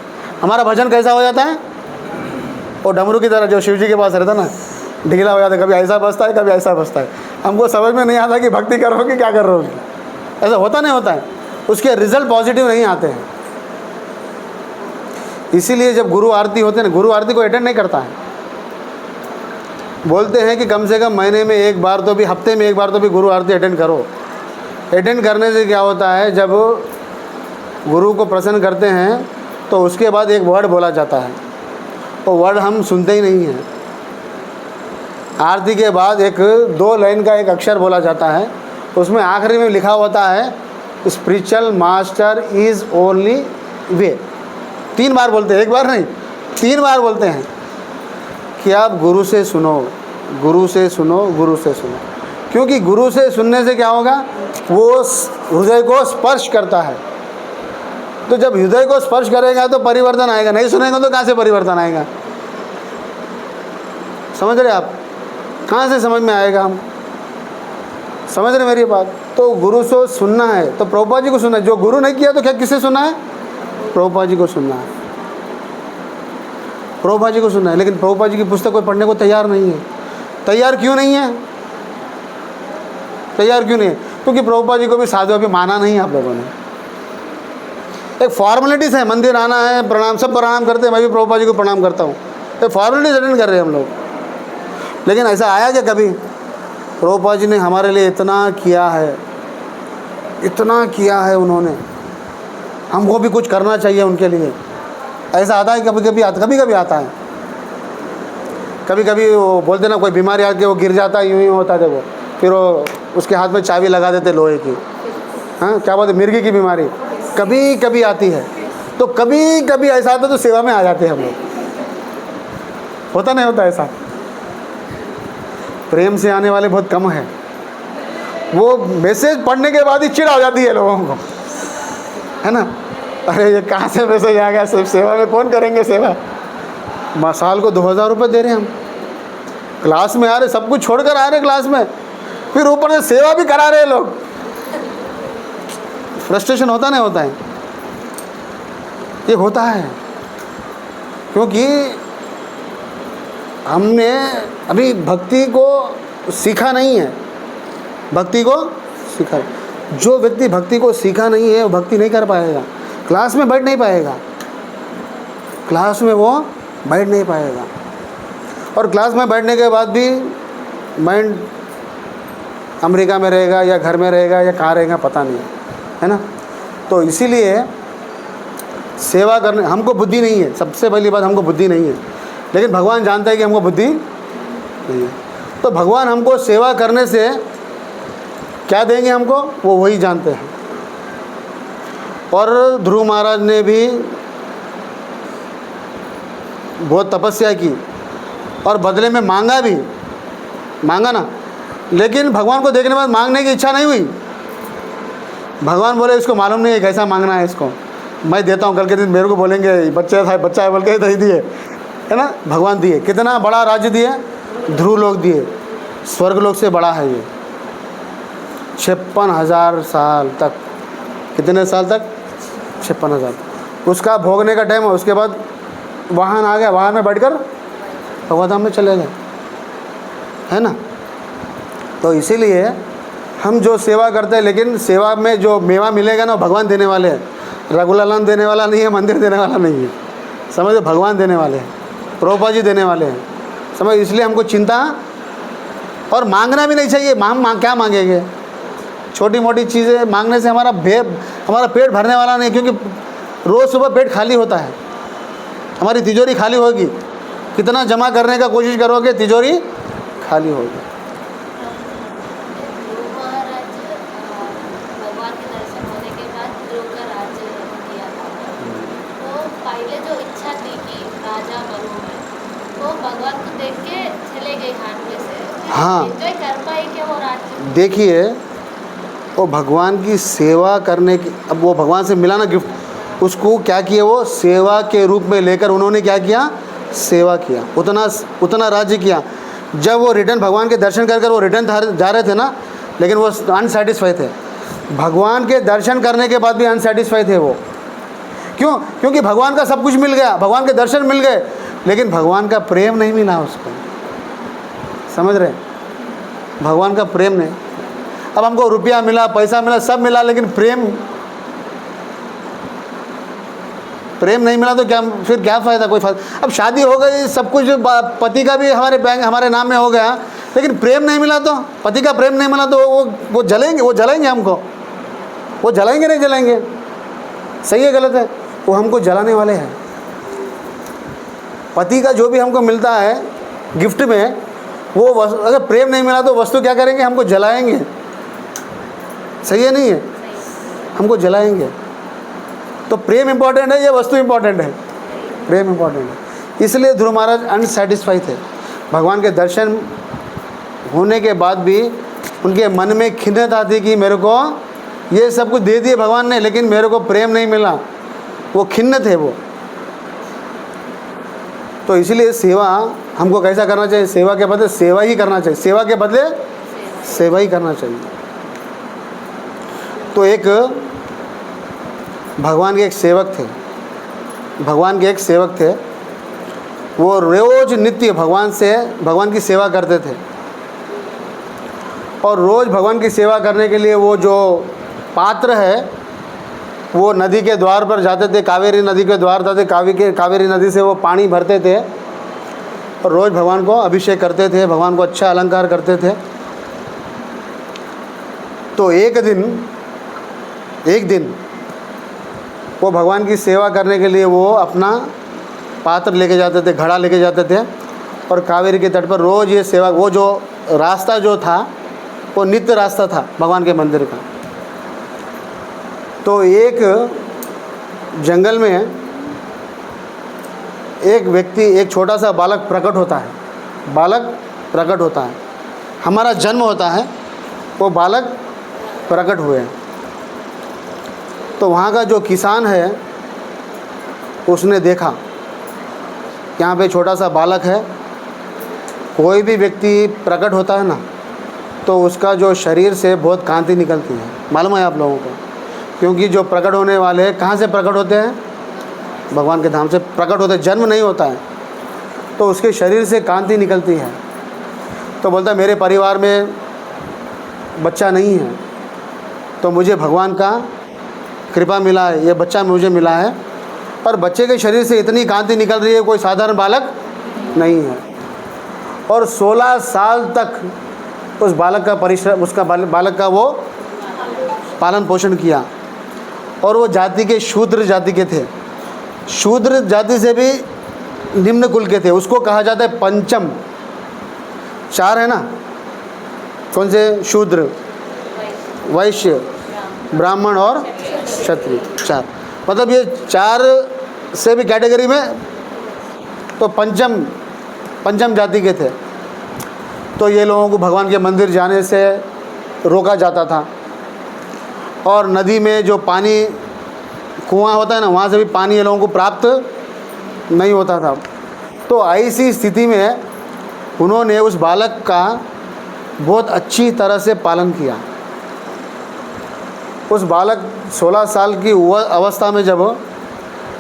हमारा भजन कैसा हो जाता है, वो डमरू की तरह जो शिव जी के पास रहता ना, ढीला हो जाता है, कभी ऐसा बजता है कभी ऐसा बजता है। हमको समझ में नहीं आता कि भक्ति कर रहे हो कि क्या कर रहे हो, ऐसा होता नहीं होता है, उसके रिजल्ट पॉजिटिव नहीं आते हैं। इसीलिए जब गुरु आरती होते हैं ना, गुरु आरती को अटेंड नहीं करता है। बोलते हैं कि कम से कम महीने में एक बार तो भी, हफ्ते में एक बार तो भी गुरु आरती अटेंड करो। अटेंड करने से क्या होता है, जब गुरु को प्रसन्न करते हैं तो उसके बाद एक वर्ड बोला जाता है, वो वर्ड हम सुनते ही नहीं हैं। आरती के बाद एक 2 लाइन का एक अक्षर बोला जाता है, उसमें आखिरी में लिखा होता है spiritual master is only way. 3 बार बोलते हैं, एक बार नहीं, 3 बार बोलते हैं कि आप गुरु से सुनो, गुरु से सुनो, गुरु से सुनो। क्योंकि गुरु से सुनने से क्या होगा, वो हृदय को स्पर्श करता है। तो जब हृदय को स्पर्श करेगा तो परिवर्तन आएगा, नहीं सुनेगा तो कहाँ से परिवर्तन आएगा। समझ रहे आप, कहाँ से समझ में आएगा, हम समझ रहे मेरी बात। तो गुरु से सुनना है तो प्रभुपाद जी को सुनना है। जो गुरु नहीं किया तो क्या किससे सुनना है, प्रभुपाद जी को सुनना है, प्रभुपाद जी को सुनना है। लेकिन प्रभुपाद जी की पुस्तक कोई पढ़ने को तैयार नहीं है। तैयार क्यों नहीं है, तैयार क्यों नहीं है, क्योंकि प्रभुपाद जी को भी साधु अभी माना नहीं है आप लोगों ने। एक फॉर्मेलिटीज़ है, मंदिर आना है, प्रणाम, सब प्रणाम करते हैं, मैं भी प्रभुपाद जी को प्रणाम करता हूँ, एक फॉर्मेलिटीज अटेंड कर रहे हैं हम लोग। लेकिन ऐसा आया क्या कभी, प्रभुपाद जी ने हमारे लिए इतना किया है, इतना किया है उन्होंने, हमको भी कुछ करना चाहिए उनके लिए। ऐसा आता है कभी कभी आता है। कभी कभी वो बोलते ना, कोई बीमारी आके वो गिर जाता है, यूँ ही होता है, देखो फिर वो उसके हाथ में चाबी लगा देते लोहे की, हाँ क्या बोलते, मिर्गी की बीमारी कभी कभी आती है। तो कभी कभी ऐसा आता है तो सेवा में आ जाते हैं हम लोग, होता नहीं होता ऐसा। प्रेम से आने वाले बहुत कम है, वो मैसेज पढ़ने के बाद ही चिढ़ हो जाती है लोगों को, है ना। अरे ये कहाँ से मैसेज आ गया, सिर्फ सेवा में कौन करेंगे सेवा। साल को 2000 रुपये दे रहे हैं हम, क्लास में आ रहे, सब कुछ छोड़कर आ रहे क्लास में, फिर ऊपर से सेवा भी करा रहे लोग। फ्रस्ट्रेशन होता नहीं होता है, ये होता है क्योंकि हमने अभी भक्ति को सीखा नहीं है। भक्ति को सीखा, जो व्यक्ति भक्ति को सीखा नहीं है वो भक्ति नहीं कर पाएगा, क्लास में बैठ नहीं पाएगा, क्लास में वो बैठ नहीं पाएगा। और क्लास में बैठने के बाद भी माइंड अमेरिका में रहेगा या घर में रहेगा या कहाँ रहेगा पता नहीं, है ना। तो इसीलिए सेवा करने, हमको बुद्धि नहीं है, सबसे पहली बात हमको बुद्धि नहीं है, लेकिन भगवान जानता है कि हमको बुद्धि नहीं है। तो भगवान हमको सेवा करने से क्या देंगे हमको, वो वही जानते हैं। और ध्रुव महाराज ने भी बहुत तपस्या की और बदले में मांगा ना, लेकिन भगवान को देखने के बाद मांगने की इच्छा नहीं हुई। भगवान बोले इसको मालूम नहीं है कैसा मांगना है, इसको मैं देता हूँ, कल के दिन मेरे को बोलेंगे बच्चा है बोल के दे दिए, है ना। भगवान दिए, कितना बड़ा राज्य दिए, ध्रुव लोक दिए, स्वर्ग लोक से बड़ा है ये। 56,000 साल तक, कितने साल तक, 56,000, उसका भोगने का टाइम है। उसके बाद वाहन आ गया, वाहन में बैठकर भगवत धाम में चले गए, है ना। तो इसीलिए हम जो सेवा करते हैं, लेकिन सेवा में जो मेवा मिलेगा ना भगवान देने वाले हैं, रघुलाल देने वाला नहीं है, मंदिर देने वाला नहीं है, समझो, भगवान देने वाले हैं, प्रभुपाद जी देने वाले हैं, समझ। इसलिए हमको चिंता और मांगना भी नहीं चाहिए। क्या मांगेंगे? छोटी मोटी चीज़ें मांगने से हमारा पेट भरने वाला नहीं, क्योंकि रोज़ सुबह पेट खाली होता है, हमारी तिजोरी खाली होगी। कितना जमा करने का कोशिश करोगे, तिजोरी खाली होगी। महाराज भगवान के दर्शन होने के बाद ध्रुव का राज्य किया था, तो पहले जो इच्छा थी कि राजा बनूं मैं, वो भगवान को देख के चले गए घाट में से। हाँ। एंजॉय कर पाए क्या वो राज्य? देखिए, वो भगवान की सेवा करने की, अब वो भगवान से मिला ना गिफ्ट, उसको क्या किया, वो सेवा के रूप में लेकर उन्होंने क्या किया, सेवा किया, उतना राज्य किया। जब वो रिटर्न भगवान के दर्शन कर वो रिटर्न जा रहे थे ना, लेकिन वो अनसेटिस्फाई थे। भगवान के दर्शन करने के बाद भी अनसेटिस्फाई थे वो। क्यों? क्योंकि भगवान का सब कुछ मिल गया, भगवान के दर्शन मिल गए, लेकिन भगवान का प्रेम नहीं मिला उसको। समझ रहे? भगवान का प्रेम नहीं। अब हमको रुपया मिला, पैसा मिला, सब मिला, लेकिन प्रेम नहीं मिला तो क्या, फिर क्या फ़ायदा? कोई फ़ायदा। अब शादी हो गई, सब कुछ, पति का भी हमारे नाम में हो गया, लेकिन प्रेम नहीं मिला तो, पति का प्रेम नहीं मिला तो वो जलाएंगे हमको। वो जलाएंगे नहीं जलाएंगे? सही है गलत है? वो हमको जलाने वाले हैं। पति का जो भी हमको मिलता है गिफ्ट में, वो अगर प्रेम नहीं मिला तो वस्तु क्या करेंगे? हमको जलाएंगे। सही है नहीं है? हमको जलाएंगे। तो प्रेम इंपॉर्टेंट है या वस्तु इंपॉर्टेंट है? प्रेम इंपॉर्टेंट है। इसलिए ध्रुव महाराज अनसेटिस्फाई थे। भगवान के दर्शन होने के बाद भी उनके मन में खिन्नता थी कि मेरे को ये सब कुछ दे दिए भगवान ने, लेकिन मेरे को प्रेम नहीं मिला। वो खिन्न थे वो। तो इसलिए सेवा हमको कैसा करना चाहिए? सेवा के बदले सेवा ही करना चाहिए। सेवा के बदले सेवा ही करना चाहिए। तो एक भगवान के एक सेवक थे, वो रोज़ नित्य भगवान की सेवा करते थे। और रोज़ भगवान की सेवा करने के लिए वो जो पात्र है, वो नदी के द्वार पर जाते थे, कावेरी नदी के द्वार जाते, कावेरी नदी से वो पानी भरते थे और रोज़ भगवान को अभिषेक करते थे, भगवान को अच्छा अलंकार करते थे। तो एक दिन वो भगवान की सेवा करने के लिए वो अपना पात्र लेके जाते थे, घड़ा लेके जाते थे, और कावेरी के तट पर रोज़ ये सेवा, वो जो रास्ता जो था वो नित्य रास्ता था भगवान के मंदिर का। तो एक जंगल में एक छोटा सा बालक प्रकट होता है। हमारा जन्म होता है, वो बालक प्रकट हुए। तो वहाँ का जो किसान है उसने देखा यहाँ पे छोटा सा बालक है। कोई भी व्यक्ति प्रकट होता है ना, तो उसका जो शरीर से बहुत कांति निकलती है। मालूम है आप लोगों को? क्योंकि जो प्रकट होने वाले हैं कहाँ से प्रकट होते हैं? भगवान के धाम से प्रकट होते, जन्म नहीं होता है, तो उसके शरीर से कांति निकलती है। तो बोलता है मेरे परिवार में बच्चा नहीं है, तो मुझे भगवान का कृपा मिला है, ये बच्चा मुझे मिला है। और बच्चे के शरीर से इतनी कांति निकल रही है, कोई साधारण बालक नहीं है। और 16 साल तक उस बालक का बालक का वो पालन पोषण किया। और वो जाति के शूद्र जाति के थे, शूद्र जाति से भी निम्न कुल के थे। उसको कहा जाता है पंचम। 4 है ना, कौन से? शूद्र, वैश्य, ब्राह्मण और क्षत्रिय। 4 मतलब ये 4 से भी कैटेगरी में तो पंचम जाति के थे। तो ये लोगों को भगवान के मंदिर जाने से रोका जाता था। और नदी में जो पानी, कुआं होता है ना, वहाँ से भी पानी ये लोगों को प्राप्त नहीं होता था। तो ऐसी स्थिति में उन्होंने उस बालक का बहुत अच्छी तरह से पालन किया। उस बालक 16 साल की अवस्था में जब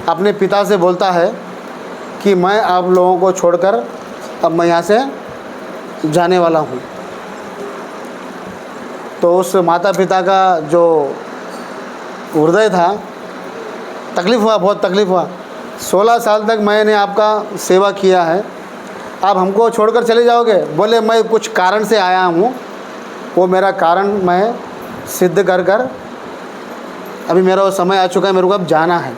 अपने पिता से बोलता है कि मैं आप लोगों को छोड़कर अब मैं यहाँ से जाने वाला हूँ, तो उस माता पिता का जो हृदय था, बहुत तकलीफ़ हुआ। 16 साल तक मैंने आपका सेवा किया है, आप हमको छोड़कर चले जाओगे? बोले मैं कुछ कारण से आया हूँ, वो मेरा कारण मैं सिद्ध कर कर अभी मेरा वो समय आ चुका है, मेरे को अब जाना है।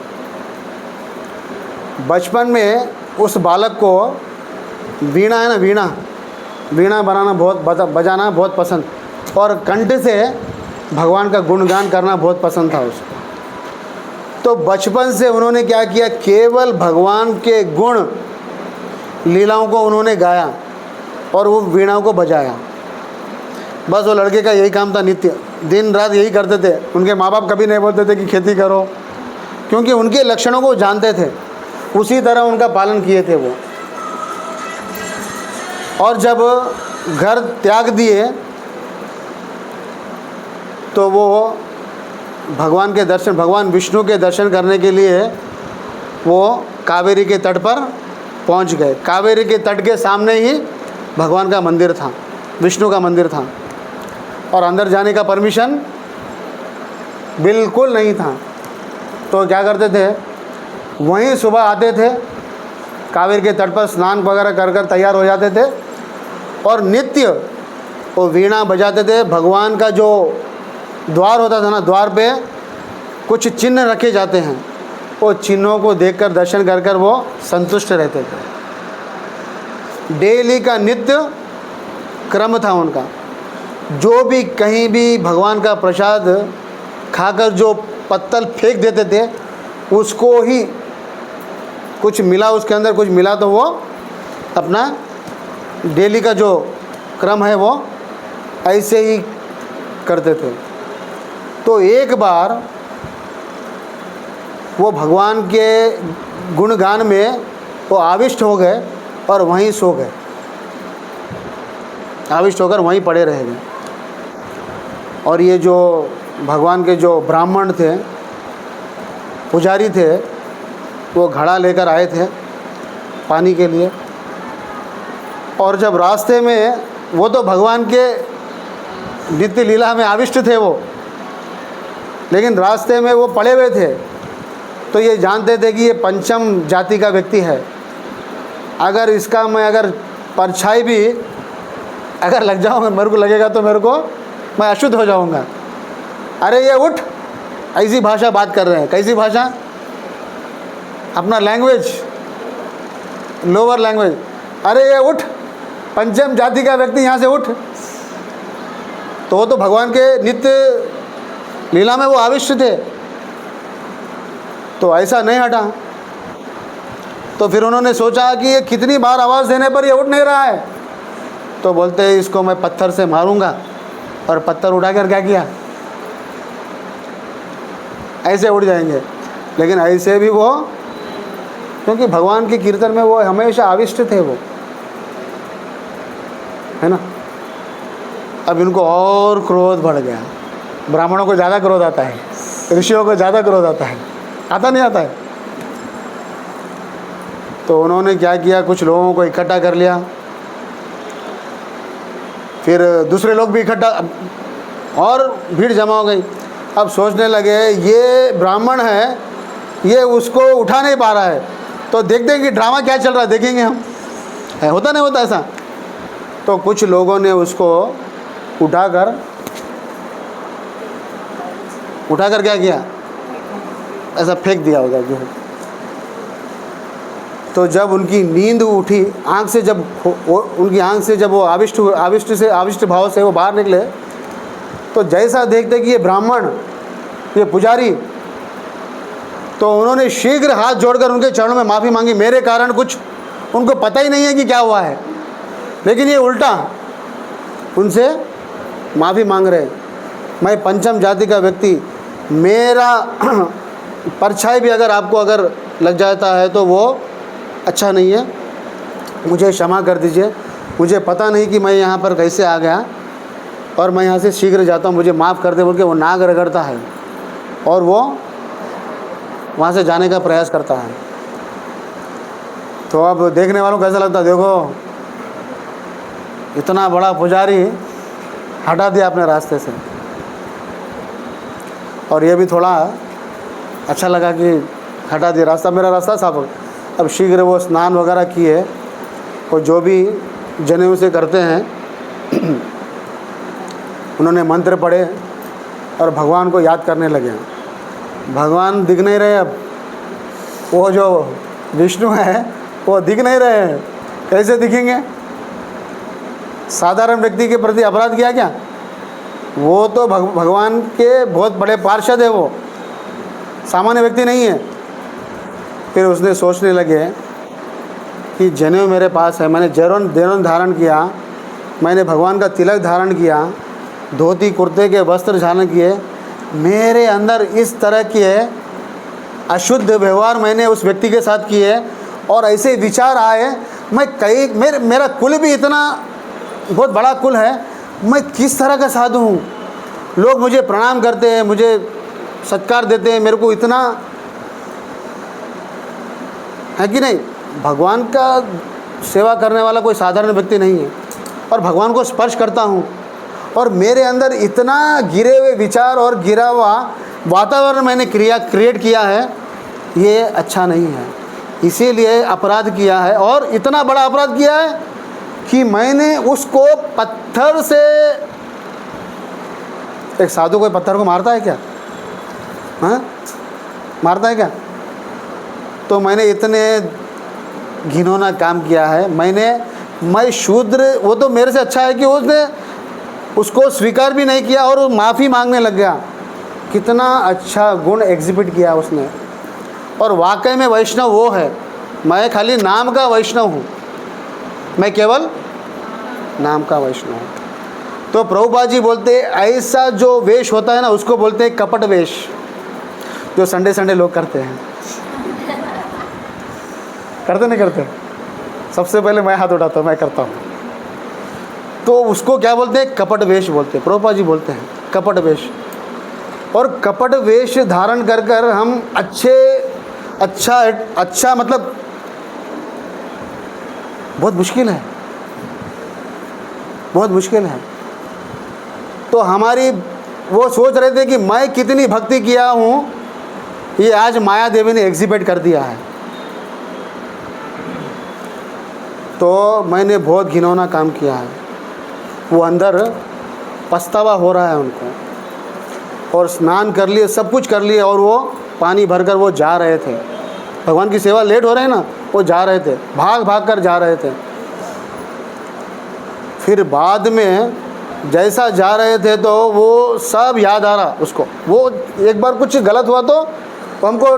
बचपन में उस बालक को वीणा है ना, वीणा बजाना बहुत पसंद, और कंठ से भगवान का गुणगान करना बहुत पसंद था उसको। तो बचपन से उन्होंने क्या किया, केवल भगवान के गुण लीलाओं को उन्होंने गाया और वो वीणाओं को बजाया। बस वो लड़के का यही काम था, नित्य दिन रात यही करते थे। उनके माँ बाप कभी नहीं बोलते थे कि खेती करो, क्योंकि उनके लक्षणों को जानते थे, उसी तरह उनका पालन किए थे वो। और जब घर त्याग दिए तो वो भगवान के दर्शन, भगवान विष्णु के दर्शन करने के लिए वो कावेरी के तट पर पहुंच गए। कावेरी के तट के सामने ही भगवान का मंदिर था, विष्णु का मंदिर था, और अंदर जाने का परमिशन बिल्कुल नहीं था। तो क्या करते थे, वहीं सुबह आते थे, कावेरी के तट पर स्नान वगैरह कर कर तैयार हो जाते थे, और नित्य वो वीणा बजाते थे। भगवान का जो द्वार होता था ना, द्वार पे कुछ चिन्ह रखे जाते हैं, वो चिन्हों को देखकर दर्शन कर कर वो संतुष्ट रहते थे। डेली का नित्य क्रम था उनका। जो भी कहीं भी भगवान का प्रसाद खाकर जो पत्तल फेंक देते थे, उसको ही कुछ मिला, उसके अंदर कुछ मिला तो वो अपना डेली का जो क्रम है वो ऐसे ही करते थे। तो एक बार वो भगवान के गुणगान में वो आविष्ट हो गए और वहीं सो गए, आविष्ट होकर वहीं पड़े रह गए। और ये जो भगवान के जो ब्राह्मण थे, पुजारी थे, वो घड़ा लेकर आए थे पानी के लिए। और जब रास्ते में, वो तो भगवान के नित्य लीला में आविष्ट थे वो, लेकिन रास्ते में वो पड़े हुए थे, तो ये जानते थे कि ये पंचम जाति का व्यक्ति है। अगर इसका मैं अगर परछाई भी अगर लग जाऊँगा, मेरे को लगेगा तो मैं अशुद्ध हो जाऊँगा। अरे ये उठ, ऐसी भाषा बात कर रहे हैं। कैसी भाषा? अपना लैंग्वेज, लोअर लैंग्वेज। अरे ये उठ, पंचम जाति का व्यक्ति यहाँ से उठ। तो वो तो भगवान के नित्य लीला में वो आविष्ट थे, तो ऐसा नहीं हटा। तो फिर उन्होंने सोचा कि ये कितनी बार आवाज़ देने पर ये उठ नहीं रहा है, तो बोलते हैं इसको मैं पत्थर से मारूंगा। और पत्थर उठाकर क्या किया, ऐसे उड़ जाएंगे। लेकिन ऐसे भी वो, क्योंकि भगवान के कीर्तन में वो हमेशा आविष्ट थे वो, है ना। अब इनको और क्रोध बढ़ गया। ब्राह्मणों को ज़्यादा क्रोध आता है, ऋषियों को ज़्यादा क्रोध आता है, आता नहीं आता है। तो उन्होंने क्या किया, कुछ लोगों को इकट्ठा कर लिया, फिर दूसरे लोग भी इकट्ठा, और भीड़ जमा हो गई। अब सोचने लगे ये ब्राह्मण है, ये उसको उठा नहीं पा रहा है, तो देखते हैं कि ड्रामा क्या चल रहा है, देखेंगे हम, है होता नहीं होता ऐसा। तो कुछ लोगों ने उसको उठाकर क्या किया, ऐसा फेंक दिया उधर जो। तो जब उनकी नींद उठी, आँख से जब उनकी आँख से जब वो आविष्ट भाव से वो बाहर निकले, तो जैसा देखते कि ये ब्राह्मण, ये पुजारी, तो उन्होंने शीघ्र हाथ जोड़कर उनके चरणों में माफ़ी मांगी। मेरे कारण कुछ उनको पता ही नहीं है कि क्या हुआ है, लेकिन ये उल्टा उनसे माफ़ी मांग रहे। मैं पंचम जाति का व्यक्ति, मेरा परछाई भी अगर लग जाता है तो वो अच्छा नहीं है, मुझे क्षमा कर दीजिए, मुझे पता नहीं कि मैं यहाँ पर कैसे आ गया, और मैं यहाँ से शीघ्र जाता हूँ, मुझे माफ़ कर दे बोल के वो नाक रगड़ता है और वो वहाँ से जाने का प्रयास करता है। तो अब देखने वालों को कैसा लगता है, देखो इतना बड़ा पुजारी हटा दिया अपने रास्ते से। और ये भी थोड़ा अच्छा लगा कि हटा दिया रास्ता, मेरा रास्ता साफ हो। अब शीघ्र वो स्नान वगैरह किए वो जो भी जनेऊ से करते हैं उन्होंने मंत्र पढ़े और भगवान को याद करने लगे। भगवान दिख नहीं रहे अब, वो जो विष्णु है वो दिख नहीं रहे हैं, कैसे दिखेंगे? साधारण व्यक्ति के प्रति अपराध किया क्या? वो तो भगवान के बहुत बड़े पार्षद है, वो सामान्य व्यक्ति नहीं है। फिर उसने सोचने लगे कि जनेऊ मेरे पास है, मैंने जनेऊ धारण किया, मैंने भगवान का तिलक धारण किया, धोती कुर्ते के वस्त्र धारण किए, मेरे अंदर इस तरह के अशुद्ध व्यवहार मैंने उस व्यक्ति के साथ किए और ऐसे विचार आए, मैं मेरा कुल भी इतना बहुत बड़ा कुल है, मैं किस तरह का साधु हूँ? लोग मुझे प्रणाम करते हैं, मुझे सत्कार देते हैं, मेरे को इतना है कि नहीं? भगवान का सेवा करने वाला कोई साधारण व्यक्ति नहीं है और भगवान को स्पर्श करता हूँ और मेरे अंदर इतना गिरे हुए विचार और गिरा हुआ वातावरण मैंने क्रिएट किया है, ये अच्छा नहीं है। इसीलिए अपराध किया है और इतना बड़ा अपराध किया है कि मैंने उसको पत्थर से, एक साधु कोई पत्थर को मारता है क्या? हाँ, मारता है क्या? तो मैंने इतने घिनौना काम किया है। मैं शूद्र, वो तो मेरे से अच्छा है कि उसने उसको स्वीकार भी नहीं किया और माफ़ी मांगने लग गया। कितना अच्छा गुण एग्जिबिट किया उसने। और वाकई में वैष्णव वो है, मैं खाली नाम का वैष्णव हूँ, मैं केवल नाम का वैष्णव हूँ। तो प्रभुपाद जी बोलते ऐसा जो वेश होता है ना, उसको बोलते हैं कपट वेश, जो संडे लोग करते हैं। करते नहीं करते? सबसे पहले मैं हाथ उठाता हूँ, मैं करता हूँ। तो उसको क्या बोलते हैं? कपट वेश बोलते हैं। प्रभुपाद जी बोलते हैं कपट वेश। और कपट वेश धारण कर कर हम अच्छा मतलब बहुत मुश्किल है, बहुत मुश्किल है। तो हमारी वो सोच रहे थे कि मैं कितनी भक्ति किया हूँ, ये आज माया देवी ने एग्जिबिट कर दिया है। तो मैंने बहुत घिनौना काम किया है। वो अंदर पछतावा हो रहा है उनको, और स्नान कर लिए, सब कुछ कर लिए, और वो पानी भरकर वो जा रहे थे। भगवान की सेवा लेट हो रहे हैं ना, वो जा रहे थे, भाग कर जा रहे थे। फिर बाद में जैसा जा रहे थे तो वो सब याद आ रहा उसको। वो एक बार कुछ गलत हुआ तो वो हमको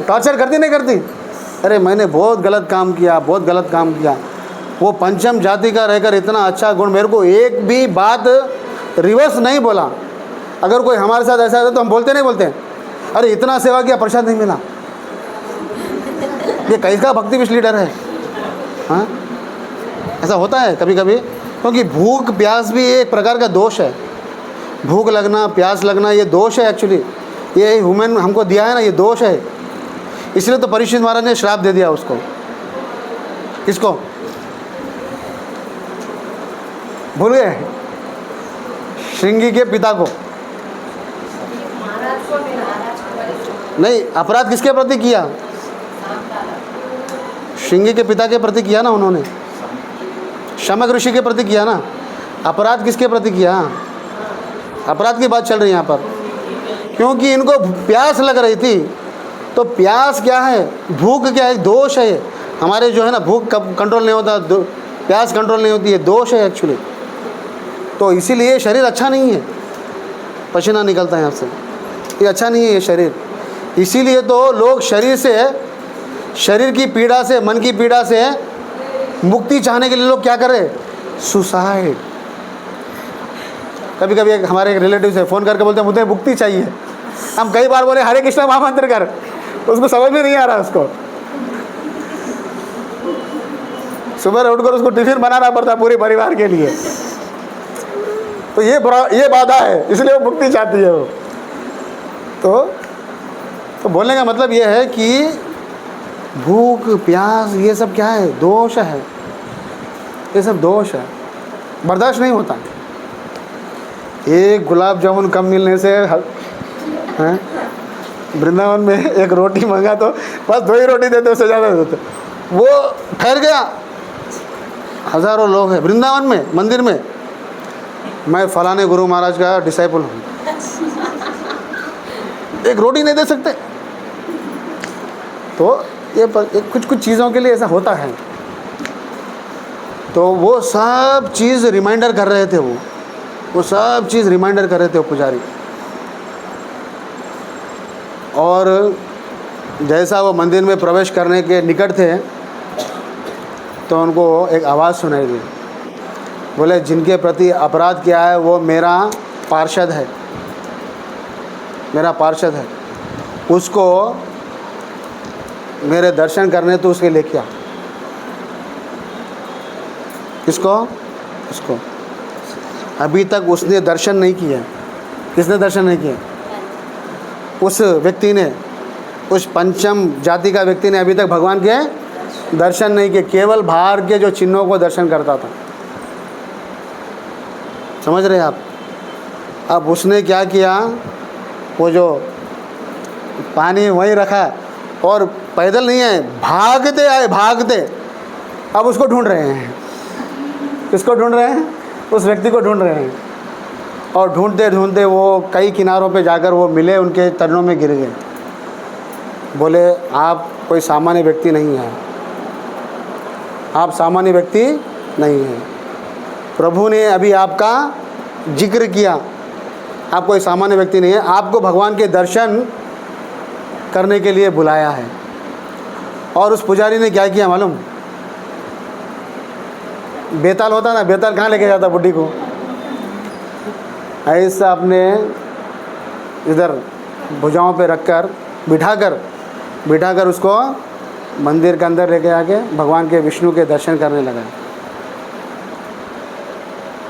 टॉर्चर करती नहीं करती? अरे मैंने बहुत गलत काम किया, बहुत गलत काम किया। वो पंचम जाति का रहकर इतना अच्छा गुण, मेरे को एक भी बात रिवर्स नहीं बोला। अगर कोई हमारे साथ ऐसा होता तो हम बोलते नहीं बोलते अरे इतना सेवा किया, प्रसाद नहीं मिला, ये कैसा भक्ति विश लीडर है? हाँ, ऐसा होता है कभी कभी। क्योंकि भूख प्यास भी एक प्रकार का दोष है। भूख लगना, प्यास लगना, ये दोष है एक्चुअली। ये ह्यूमन हमको दिया है ना, ये दोष है। इसलिए तो परीक्षित महाराज ने श्राप दे दिया उसको। किसको? भूल गए? श्रृंगी के पिता को। नहीं, अपराध किसके प्रति किया? श्रृंगी के पिता के प्रति किया ना उन्होंने, शमक ऋषि के प्रति किया ना। अपराध किसके प्रति किया? अपराध की बात चल रही है यहाँ पर। क्योंकि इनको प्यास लग रही थी। तो प्यास क्या है, भूख क्या है? दोष है हमारे, जो है ना, भूख कंट्रोल नहीं होता, प्यास कंट्रोल नहीं होती है, दोष है एक्चुअली। तो इसीलिए शरीर अच्छा नहीं है, पसीना निकलता है यहाँ से, ये अच्छा नहीं है ये शरीर। इसीलिए तो लोग शरीर की पीड़ा से, मन की पीड़ा से मुक्ति चाहने के लिए लोग क्या कर रहे हैं? सुसाइड। कभी कभी हमारे एक रिलेटिव से फ़ोन करके बोलते हैं मुझे मुक्ति चाहिए। हम कई बार बोले हरे कृष्णा महामंत्र कर, उसको समझ में नहीं आ रहा। उसको सुबह उठकर उसको टिफिन बनाना पड़ता पूरे परिवार के लिए। तो ये बाधा है, इसलिए वो मुक्ति चाहती है वो। तो बोलने का मतलब ये है कि भूख प्यास ये सब क्या है? दोष है, ये सब दोष है, बर्दाश्त नहीं होता। एक गुलाब जामुन कम मिलने से हैं, वृंदावन में एक रोटी मंगा तो बस 2 ही रोटी देते, उससे ज़्यादा देते। वो ठहर गया, हज़ारों लोग हैं वृंदावन में मंदिर में, मैं फलाने गुरु महाराज का डिसाइपल हूँ, एक रोटी नहीं दे सकते। तो ये कुछ कुछ चीज़ों के लिए ऐसा होता है। तो वो सब चीज़ रिमाइंडर कर रहे थे, वो सब चीज़ रिमाइंडर कर रहे थे वो पुजारी। और जैसा वो मंदिर में प्रवेश करने के निकट थे तो उनको एक आवाज़ सुनाई दी, बोले जिनके प्रति अपराध किया है वो मेरा पार्षद है, मेरा पार्षद है, उसको मेरे दर्शन करने तो उसके लेके आ। किसको? उसको। अभी तक उसने दर्शन नहीं किया। किसने दर्शन नहीं किया? उस व्यक्ति ने, उस पंचम जाति का व्यक्ति ने अभी तक भगवान के दर्शन नहीं किए, केवल बाहर के जो चिन्हों को दर्शन करता था। समझ रहे हैं आप? अब उसने क्या किया, वो जो पानी वहीं रखा और पैदल नहीं आए, भागते आए, भागते। अब उसको ढूंढ रहे हैं। किसको ढूंढ रहे हैं? उस व्यक्ति को ढूंढ रहे हैं। और ढूंढते ढूंढते वो कई किनारों पे जाकर वो मिले, उनके चरणों में गिर गए। बोले आप कोई सामान्य व्यक्ति नहीं हैं, आप सामान्य व्यक्ति नहीं हैं। प्रभु ने अभी आपका जिक्र किया, आप कोई सामान्य व्यक्ति नहीं है, आपको भगवान के दर्शन करने के लिए बुलाया है। और उस पुजारी ने क्या किया मालूम? बेताल होता ना, बेताल कहाँ लेके जाता बुढ़ी को? ऐसा अपने इधर भुजाओं पे रखकर बिठाकर उसको मंदिर के अंदर लेके आके भगवान के विष्णु के दर्शन करने लगा।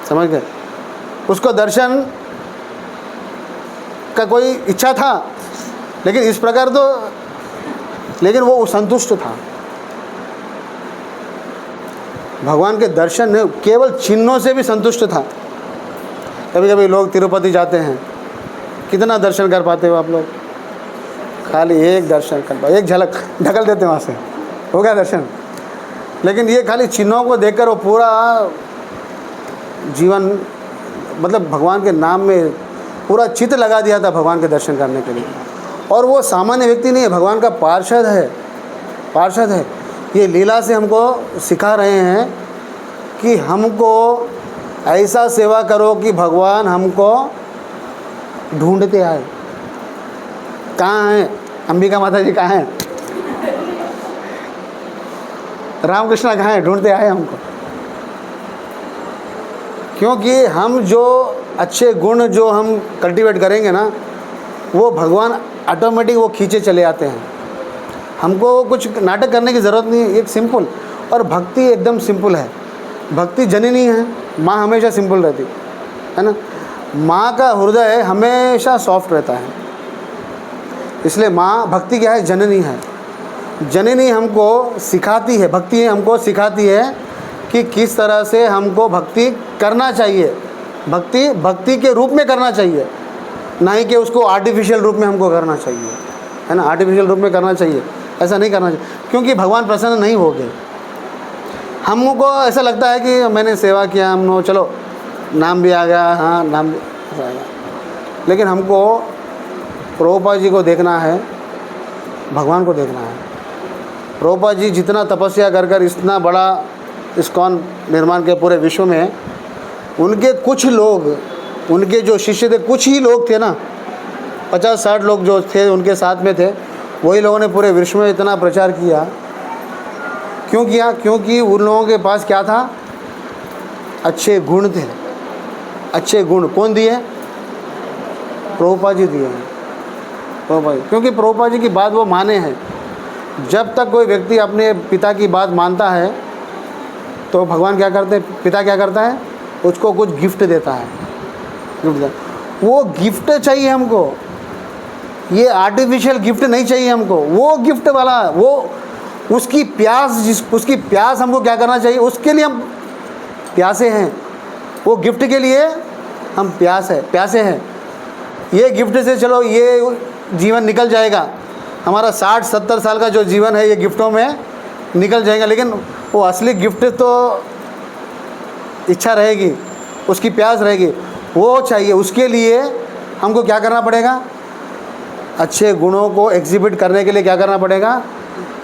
समझ गए? उसको दर्शन का कोई इच्छा था, लेकिन इस प्रकार तो, लेकिन वो संतुष्ट था। भगवान के दर्शन ने केवल चिन्हों से भी संतुष्ट था। कभी कभी लोग तिरुपति जाते हैं, कितना दर्शन कर पाते हो आप लोग? खाली एक दर्शन कर पाते, एक झलक ढकल देते हैं वहाँ से, हो गया दर्शन। लेकिन ये खाली चिन्हों को देखकर वो पूरा जीवन, मतलब भगवान के नाम में पूरा चित्त लगा दिया था भगवान के दर्शन करने के लिए। और वो सामान्य व्यक्ति नहीं है, भगवान का पार्षद है, पार्षद है। ये लीला से हमको सिखा रहे हैं कि हमको ऐसा सेवा करो कि भगवान हमको ढूंढते आए। कहाँ हैं अंबिका माता जी? कहाँ हैं रामकृष्ण? कहाँ हैं? ढूंढते आए हमको। क्योंकि हम जो अच्छे गुण जो हम कल्टीवेट करेंगे ना, वो भगवान ऑटोमेटिक वो खींचे चले आते हैं। हमको कुछ नाटक करने की ज़रूरत नहीं है, एक सिंपल। और भक्ति एकदम सिंपल है। भक्ति जननी है, माँ हमेशा सिंपल रहती है ना। माँ का हृदय हमेशा सॉफ्ट रहता है, इसलिए माँ भक्ति क्या है? जननी है। जननी हमको सिखाती है, भक्ति हमको सिखाती है कि किस तरह से हमको भक्ति करना चाहिए। भक्ति के रूप में करना चाहिए, ना ही कि उसको आर्टिफिशियल रूप में हमको करना चाहिए, है ना। आर्टिफिशियल रूप में करना चाहिए, ऐसा नहीं करना चाहिए, क्योंकि भगवान प्रसन्न नहीं हो गए। हमको ऐसा लगता है कि मैंने सेवा किया, हम चलो नाम भी आ गया, हाँ नाम भी आ गया, लेकिन हमको प्रभुपाद जी को देखना है, भगवान को देखना है। प्रभुपाद जी जितना तपस्या कर कर इतना बड़ा इस्कॉन निर्माण के पूरे विश्व में, उनके कुछ लोग, उनके जो शिष्य थे, कुछ ही लोग थे ना, 50-60 लोग जो थे उनके साथ में थे, वही लोगों ने पूरे विश्व में इतना प्रचार किया। क्यों किया? क्योंकि उन लोगों के पास क्या था? अच्छे गुण थे। अच्छे गुण कौन दिए? प्रभुपाद जी दिए हैं। प्रभुपाद जी, क्योंकि प्रभुपाद जी की बात वो माने हैं। जब तक कोई व्यक्ति अपने पिता की बात मानता है तो भगवान क्या करते हैं? पिता क्या करता है? उसको कुछ गिफ्ट देता है। वो गिफ्ट चाहिए हमको, ये आर्टिफिशियल गिफ्ट नहीं चाहिए हमको। वो गिफ्ट वाला, वो उसकी प्यास हमको क्या करना चाहिए? उसके लिए हम प्यासे हैं, वो गिफ्ट के लिए हम प्यासे हैं। ये गिफ्ट से चलो ये जीवन निकल जाएगा, हमारा 60-70 साल का जो जीवन है ये गिफ्टों में निकल जाएगा, लेकिन वो असली गिफ्ट तो इच्छा रहेगी, उसकी प्यास रहेगी, वो चाहिए। उसके लिए हमको क्या करना पड़ेगा? अच्छे गुणों को एग्जिबिट करने के लिए क्या करना पड़ेगा?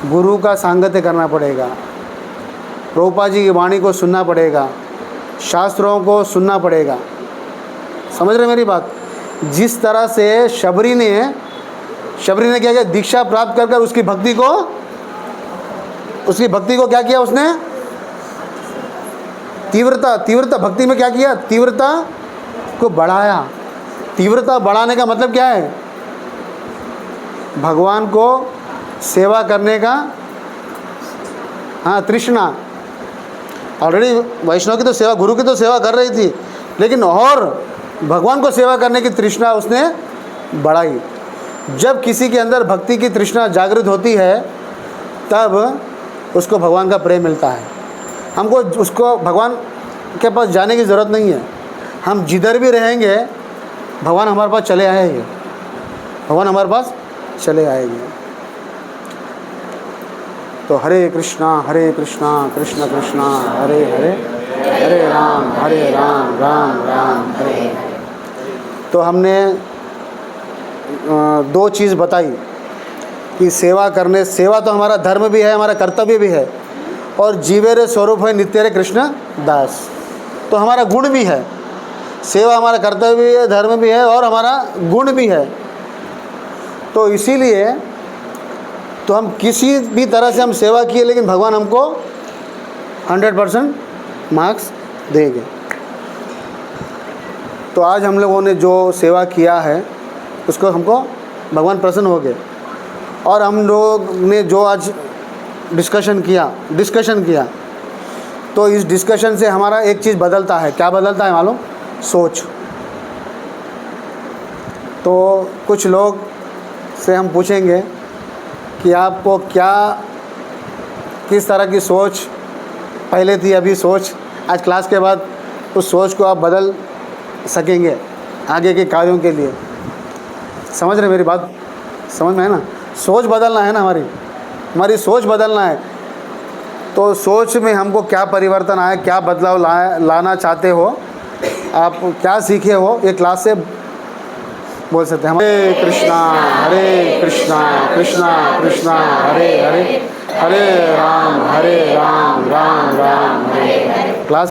गुरु का सांगत्य करना पड़ेगा, प्रभुपाद जी की वाणी को सुनना पड़ेगा, शास्त्रों को सुनना पड़ेगा। समझ रहे मेरी बात? जिस तरह से शबरी ने क्या किया? दीक्षा प्राप्त कर उसकी भक्ति को क्या किया उसने? तीव्रता भक्ति में क्या किया? तीव्रता को बढ़ाया। तीव्रता बढ़ाने का मतलब क्या है? भगवान को सेवा करने का, हाँ, तृष्णा। ऑलरेडी वैष्णव की तो सेवा, गुरु की तो सेवा कर रही थी, लेकिन और भगवान को सेवा करने की तृष्णा उसने बढ़ाई। जब किसी के अंदर भक्ति की तृष्णा जागृत होती है, तब उसको भगवान का प्रेम मिलता है। हमको उसको भगवान के पास जाने की ज़रूरत नहीं है। हम जिधर भी रहेंगे, भगवान हमारे पास चले आएंगे, भगवान हमारे पास चले आएंगे। तो हरे कृष्णा कृष्ण कृष्णा हरे हरे, हरे राम राम राम हरे हरे। तो हमने दो चीज़ बताई कि सेवा तो हमारा धर्म भी है, हमारा कर्तव्य भी है, और जीवेरे स्वरूप है नित्य रे कृष्ण दास, तो हमारा गुण भी है। सेवा हमारा कर्तव्य भी है, धर्म भी है, और हमारा गुण भी है। तो इसीलिए तो हम किसी भी तरह से हम सेवा किए, लेकिन भगवान हमको 100% मार्क्स देंगे। तो आज हम लोगों ने जो सेवा किया है, उसको हमको भगवान प्रसन्न हो गए। और हम लोग ने जो आज डिस्कशन किया, तो इस डिस्कशन से हमारा एक चीज़ बदलता है। क्या बदलता है मालूम? सोच। तो कुछ लोग से हम पूछेंगे कि आपको किस तरह की सोच पहले थी, अभी सोच, आज क्लास के बाद उस सोच को आप बदल सकेंगे आगे के कार्यों के लिए। समझ रहे मेरी बात? समझ में है ना? सोच बदलना है ना, हमारी सोच बदलना है। तो सोच में हमको क्या परिवर्तन आया, क्या बदलाव लाना चाहते हो, आप क्या सीखे हो, ये क्लास से बोल सकते हैं। हरे कृष्णा कृष्णा कृष्णा हरे हरे, हरे राम राम राम हरे हरे। क्लास